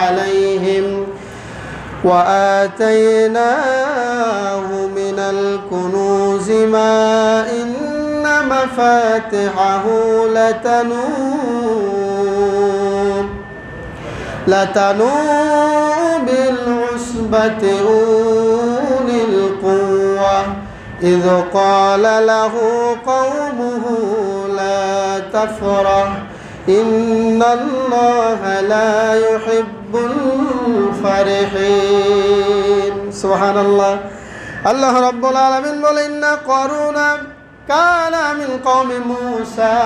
আলাইহিম ওয়া আতাইনাহু মিনাল কুনুজি মা ইন্না মাফাতিহাহু لتنوء بالعصبة أولي القوة إذ قال له قومه لا تفرح إن الله لا يحب الفرحين سبحان الله الله رب العالمين بل إن قارون كان من قوم موسى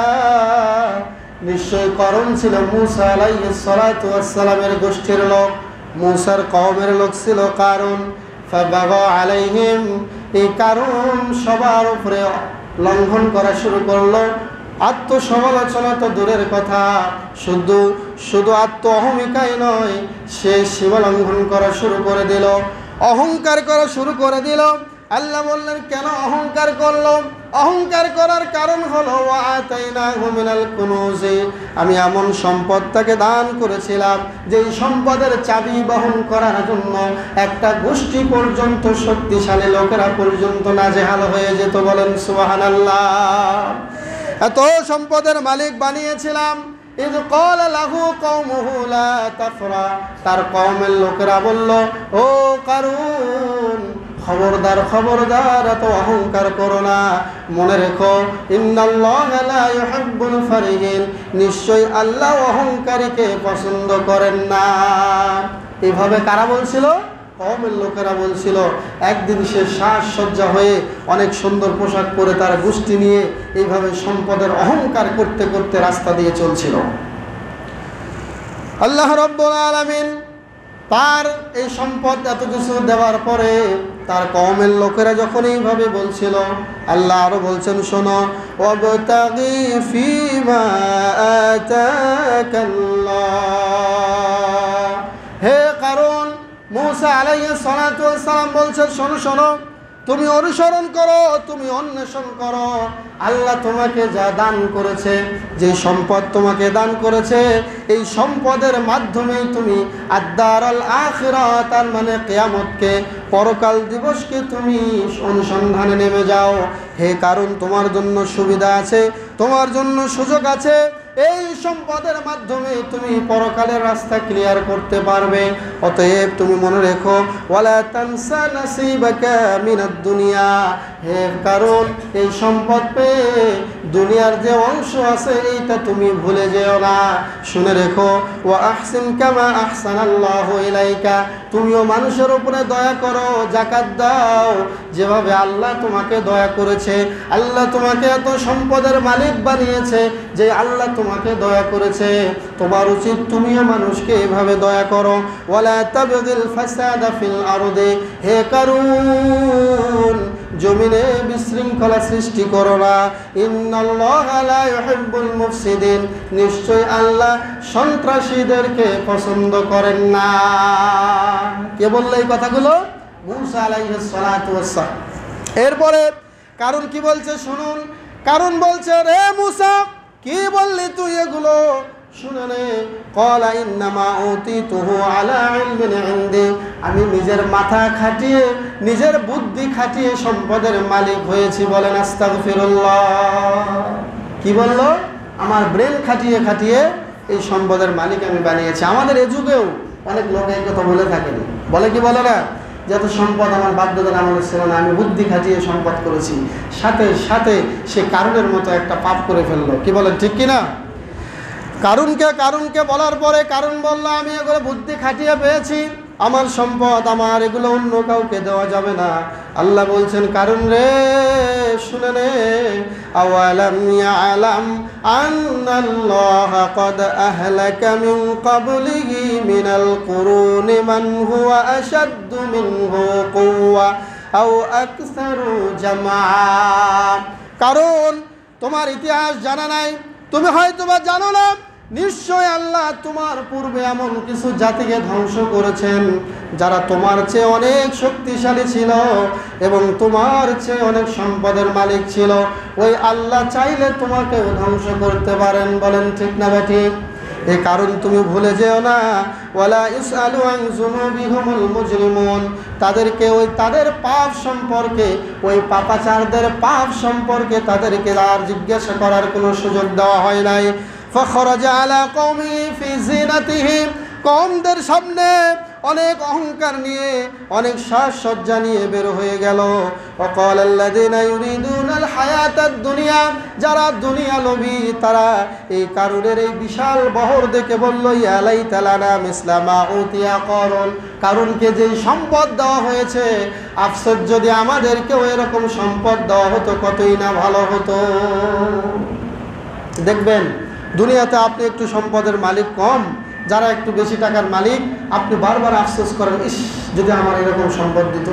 নিশ্চয় করণ ছিল মূসা আলাইহিস সালাতু ওয়াস সালামের গোষ্ঠীর লোক, মূসার কওমের লোক ছিল কারণ। ফাবাগা আলাইহিম, এই কারণ সবার উপরে লঙ্ঘন করা শুরু করলো। আত্মসমালোচনা তো দূরের কথা, শুধু আত্ম অহমিকাই নয়, সে সীমা লঙ্ঘন করা শুরু করে দিল, অহংকার করা শুরু করে দিল। আল্লাহ বললেন, কেন অহংকার করলো? অহংকার করার কারণ হলো ওয়া আতাইনাহু মিনাল কুনুজি, আমি এমন সম্পদ তাকে দান করেছিলাম যেই সম্পদের চাবি বহন করার জন্য একটা গোষ্ঠী পর্যন্ত, শক্তিশালী লোকেরা পর্যন্ত নাজেহাল হয়ে যেত। বলেন সুবহানাল্লাহ। এত সম্পদের মালিক বানিয়েছিলাম। ইয ক্বালা লাহু কওমুহু লা তাফরা, তার কওমের লোকেরা বলল, ও কারুন, খবরদার খবরদার, এত অহংকার করো না, মনে রেখো, ইন্নাল্লাহা লা ইউহিব্বুল ফারিহিন, নিশ্চয় আল্লাহ অহংকারীকে পছন্দ করেন না। এইভাবে কারা বলছিল? কওমের লোকেরা বলছিল। একদিন সে সাজসজ্জা হয়ে অনেক সুন্দর পোশাক পরে তার গোষ্ঠী নিয়ে এইভাবে সম্পদের অহংকার করতে করতে রাস্তা দিয়ে চলছিল। আল্লাহ রাব্বুল আলামিন তার এই সম্পদ এত কিছু দেওয়ার পরে তার কওমের লোকেরা যখন এইভাবে বলছিল, আল্লাহ আরো বলছেন, শোনো, ওয়াবতাগি ফীমা আতাকাল্লাহ, হে কারণ, মূসা আলাইহিস সালাতু ওয়াস সালাম বলছেন, শোনো শোনো, তুমি অনুসরণ করো, তুমি অন্বেষণ করো, আল্লাহ তোমাকে যা দান করেছে, যে সম্পদ তোমাকে দান করেছে, এই সম্পদের মাধ্যমেই তুমি আদ-দারাল আখিরাহ, তার মানে কিয়ামতকে, পরকাল দিবসকে তুমি অনুসন্ধানে নেমে যাও। হে কারণ, তোমার জন্য সুবিধা আছে, তোমার জন্য সুযোগ আছে, এই সম্পদের মাধ্যমে তুমি পরকালের রাস্তা ক্লিয়ার করতে পারবে। অতএব তুমি মনে রেখো, ওয়ালা তানসা নাসিবাকা মিনাদ দুনিয়া, হে কারণ, এই সম্পদ পেয়ে দুনিয়ার যে অংশ আছে এইটা তুমি ভুলে যেও না। শুনে রেখো, ওয়া আহসিন কামা আহসানাল্লাহু ইলাইকা, তুমিও মানুষের উপরে দয়া করো, যাকাত দাও যেভাবে আল্লাহ তোমাকে দয়া করেছে। আল্লাহ তোমাকে এত সম্পদের মালিক বানিয়েছে, যে আল্লাহ তোমাকে দয়া করেছে, তোমার উচিত তুমিও মানুষকে এভাবে দয়া করো। ওয়ালা তাবগিল ফাসাদা ফিল আরদি, হে কারুন, জমিনে বিশৃঙ্খলা সৃষ্টি করো না। ইন্নাল্লাহা লা ইউহিব্বুল মুফসিদিন, নিশ্চয় আল্লাহ সন্ত্রাসীদেরকে পছন্দ করেন না। কে বলল এই কথাগুলো? মূসা আলাইহিস সালাতু ওয়াস সালাম। এরপরে কারণ কি বলছে শুনুন। কারণ বলছে, রে মূসা, কি বললি তুই এগুলো? শুনে নে, ক্বালা ইন্নামা উতিতুহু আলা ইলমিন ইনদি, আমি নিজের মাথা খাটিয়ে নিজের বুদ্ধি খাটিয়ে সম্পদের মালিক হয়েছি। বলেন আস্তাগফিরুল্লাহ। কি বললো? আমার ব্রেন খাটিয়ে খাটিয়ে এই সম্পদের মালিক আমি বানিয়েছি। আমাদের এ যুগেও অনেক লোক এই কথা বলে থাকেন, বলে কি বলে না, যত সম্পদ আমার বাধ্যতার আমলে ছিল না, আমি বুদ্ধি খাটিয়ে সম্পদ করেছি। সাথে সাথে সে কারুনের মতো একটা পাপ করে ফেললো। কি বলেন, ঠিক কিনা? কারুনকে বলার পরে কারুন বলল, আমি এগুলো বুদ্ধি খাটিয়ে পেয়েছি, আমার সম্পদ আমার, এগুলো অন্য কাউকে দেওয়া যাবে না। আল্লাহ বলছেন, কারুন রে শুনে নে, আওয়ালাম ইয়ালাম আন্নাল্লাহা ক্বাদ আহলাকা মিন ক্বাবলিহি মিনাল কুরুনি মান হুয়া আশাদ্দু মিনহু কুওয়া আও আকসারু জামাআ। কারণ তোমার ইতিহাস জানা নাই, তুমি হয়তোবা জানো না, নিশ্চয় আল্লাহ তোমার পূর্বে এমন কিছু জাতিকে ধ্বংস করেছেন যারা তোমার চেয়ে অনেক শক্তিশালী ছিল এবং তোমার চেয়ে অনেক সম্পদের মালিক ছিল। ওই আল্লাহ চাইলে তোমাকেও ধ্বংস করতে পারেন। বলেন ঠিক না ঠিক? এই কারণ তুমি ভুলে যেও না, ওয়ালা ইসআলু আন যুনুবিহিমুল মুজরিমুন, তাদেরকে ওই তাদের পাপ সম্পর্কে, ওই পাপাচারদের পাপ সম্পর্কে তাদেরকে আর জিজ্ঞাসা করার কোনো সুযোগ দেওয়া হয় নাই। ফাখরাজা আলা কওমিহি ফি জিনাতিহি, কওমদের সামনে অনেক অহংকার নিয়ে, অনেক সাজসজ্জা নিয়ে বের হয়ে গেল। ওয়াকাল আল্লাযীনা ইউরিদুনাল হায়াতাদ দুনিয়া, যারা দুনিয়া লোভী তারা এই কারুনের এই বিশাল বহর দেখে বলল, ইয়া লাইতা লানা মিসলা মা উতিয়া কারুন, কারুনকে যে সম্পদ দেওয়া হয়েছে, আফসোস যদি আমাদেরকেও এরকম সম্পদ দেওয়া হতো, কতই না ভালো হতো। দেখবেন দুনিয়াতে আপনি একটু সম্পদের মালিক কম, যারা একটু বেশি টাকার মালিক, আপনি বারবার আফসোস করেন, ইস যদি আমার এরকম সম্পদ দিত।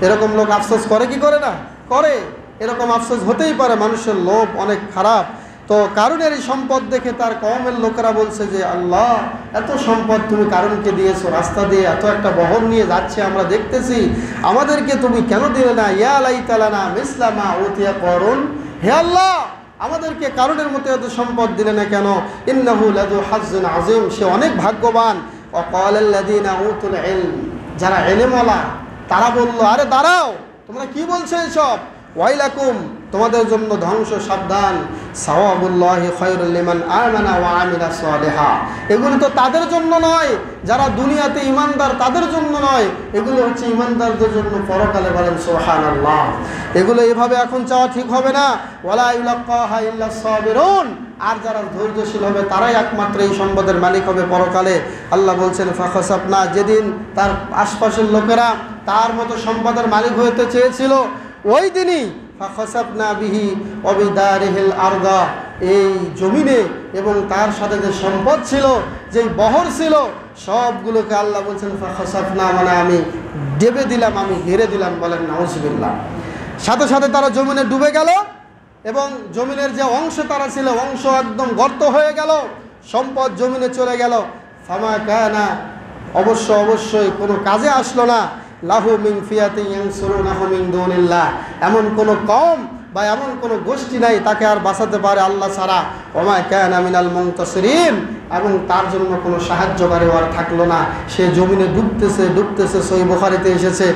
এরকম লোক আফসোস করে কি করে না? করে। এরকম আফসোস হতেই পারে, মানুষের লোভ অনেক খারাপ। তো কারুনের এই সম্পদ দেখে তার কওমের লোকেরা বলছে যে, আল্লাহ এত সম্পদ তুমি কারুনকে দিয়েছো, রাস্তা দিয়ে এত একটা বহর নিয়ে যাচ্ছে আমরা দেখতেছি, আমাদেরকে তুমি কেন দিলে না? ইয়া লাইতা লানা মিসলা মা উতিয়া কারুন, হে আল্লাহ আমাদেরকে কারুনের মতো এত সম্পদ দিলে না কেন? ইন্নাহু লাযু হাজ্জিন আযীম, সে অনেক ভাগ্যবান। ওয়াকাল আল্লাযীনা উতুল ইলম, যারা ইলমওয়ালা তারা বলল, আরে দাঁড়াও, তোমরা কি বলছো এসব? ওয়াইলাকুম, তোমাদের জন্য ধ্বংস, সাবধান। সাওয়াবুল্লাহি খায়রুল লিমান আমানা ওয়া আমিলা সালিহা, এগুলো তো তাদের জন্য নয় যারা দুনিয়াতে ঈমানদার, তাদের জন্য নয়, এগুলো হচ্ছে ঈমানদারদের জন্য পরকালে। বলেন সুবহানাল্লাহ। এগুলো এভাবে এখন চাওয়া ঠিক হবে না। ওয়ালা ইউলাক্কাহা ইল্লাস সাবিরুন, আর যারা ধৈর্যশীল হবে তারাই একমাত্র এই সম্পদের মালিক হবে পরকালে। আল্লাহ বলছেন, ফাখাসাবনা, যেদিন তার আশপাশের লোকেরা তার মতো সম্পদের মালিক হতে চেয়েছিল, ওই দিনই ফাখাসাবনা বিহি ওয়া বিদারিহিল আরদা, এই জমিনে এবং তার সাথে যে সম্পদ ছিল, যেই বহর ছিল, সবগুলোকে আল্লাহ বলছেন ফাখাসাবনা, মানে আমি ডেবে দিলাম, আমি ঘিরে দিলাম। বলেন নাউজুবিল্লাহ। সাথে সাথে তারা জমিনে ডুবে গেল এবং জমিনের যে অংশ তারা ছিল, অংশ একদম গর্ত হয়ে গেল, সম্পদ জমিনে চলে গেল। ফামা কানা, অবশ্যই কোনো কাজে আসলো না। লাহু মিন ফিয়াতিন ইয়ানসুরুনাহু মিন দুনিল্লাহ, এমন কোনো কওম বা এমন কোনো গোষ্ঠী নাই তাকে আর বাঁচাতে পারে আল্লাহ ছাড়া। ওমা কানা মিনাল মুনতাসিরিন, এবং তার জন্য কোনো সাহায্যকারী আর থাকলো না। সে জমিনে ডুবতেছে। সহিহ বুখারীতে এসেছে,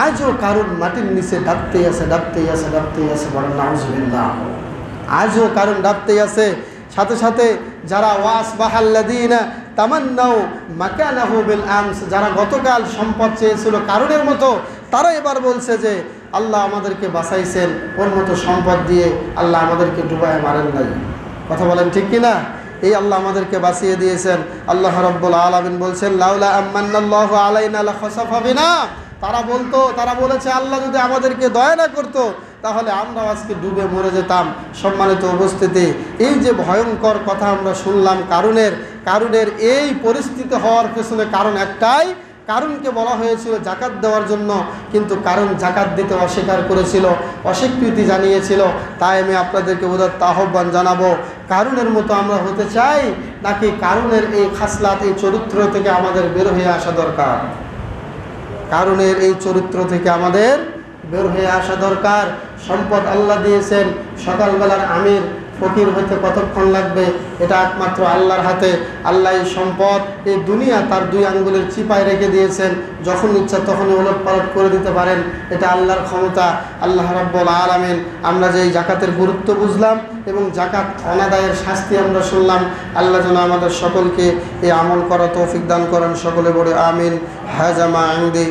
আজও কারুন মাটির নিচে ডাবতেই আছে। বলেন নাউজুবিল্লাহ। আজও কারুন ডাবতেই আছে। সাথে সাথে যারা ওয়াসবাহাল্লাযীনা তামান্নাউ মাকানাহু বিল আমস, যারা গতকাল সম্পদ চেয়েছিল কারুনের মতো, তারা এবার বলছে যে আল্লাহ আমাদেরকে বাঁচাইছেন, ওর মতো সম্পদ দিয়ে আল্লাহ আমাদেরকে ডুবায় মারেন নাই। কথা বলেন ঠিক কিনা? এই আল্লাহ আমাদেরকে বাঁচিয়ে দিয়েছেন। আল্লাহ রাব্বুল আলামিন বলছেন, লাউলা আম্মানাল্লাহু আলাইনা লাখাসাফা বিনা, তারা বলেছে আল্লাহ যদি আমাদেরকে দয়া না করতো তাহলে আমরা আজকে ডুবে মরে যেতাম। সম্মানিত উপস্থিতি, এই যে ভয়ঙ্কর কথা আমরা শুনলাম কারুনের এই পরিস্থিতি হওয়ার পেছনে কারণ একটাই, কারুনকে বলা হয়েছিল জাকাত দেওয়ার জন্য, কিন্তু কারুন জাকাত দিতে অস্বীকার করেছিল, অস্বীকৃতি জানিয়েছিল। তাই আমি আপনাদেরকে উদাত্ত আহ্বান জানাবো, কারুনের মতো আমরা হতে চাই নাকি কারুনের এই খাসলাত, এই চরিত্র থেকে আমাদের বের হয়ে আসা দরকার? কারুনের এই চরিত্র থেকে আমাদের বের হয়ে আসা দরকার। সম্পদ আল্লাহ দিয়েছেন, সকালবেলার আমির ফকির হইতে কতক্ষণ লাগবে এটা একমাত্র আল্লাহর হাতে। আল্লাহ এই সম্পদ, এই দুনিয়া তার 2 আঙ্গুলের চিপায় রেখে দিয়েছেন, যখন ইচ্ছা তখনই ওলটপালট করে দিতে পারেন। এটা আল্লাহর ক্ষমতা। আল্লাহ রাব্বুল আলামিন, আমরা যে এই জাকাতের গুরুত্ব বুঝলাম এবং জাকাত অনাদায়ের শাস্তি আমরা শুনলাম, আল্লাহ যেন আমাদের সকলকে এই আমল করা তৌফিক দান করেন। সকলে বলে আমিন। হাজা মা ইনদি।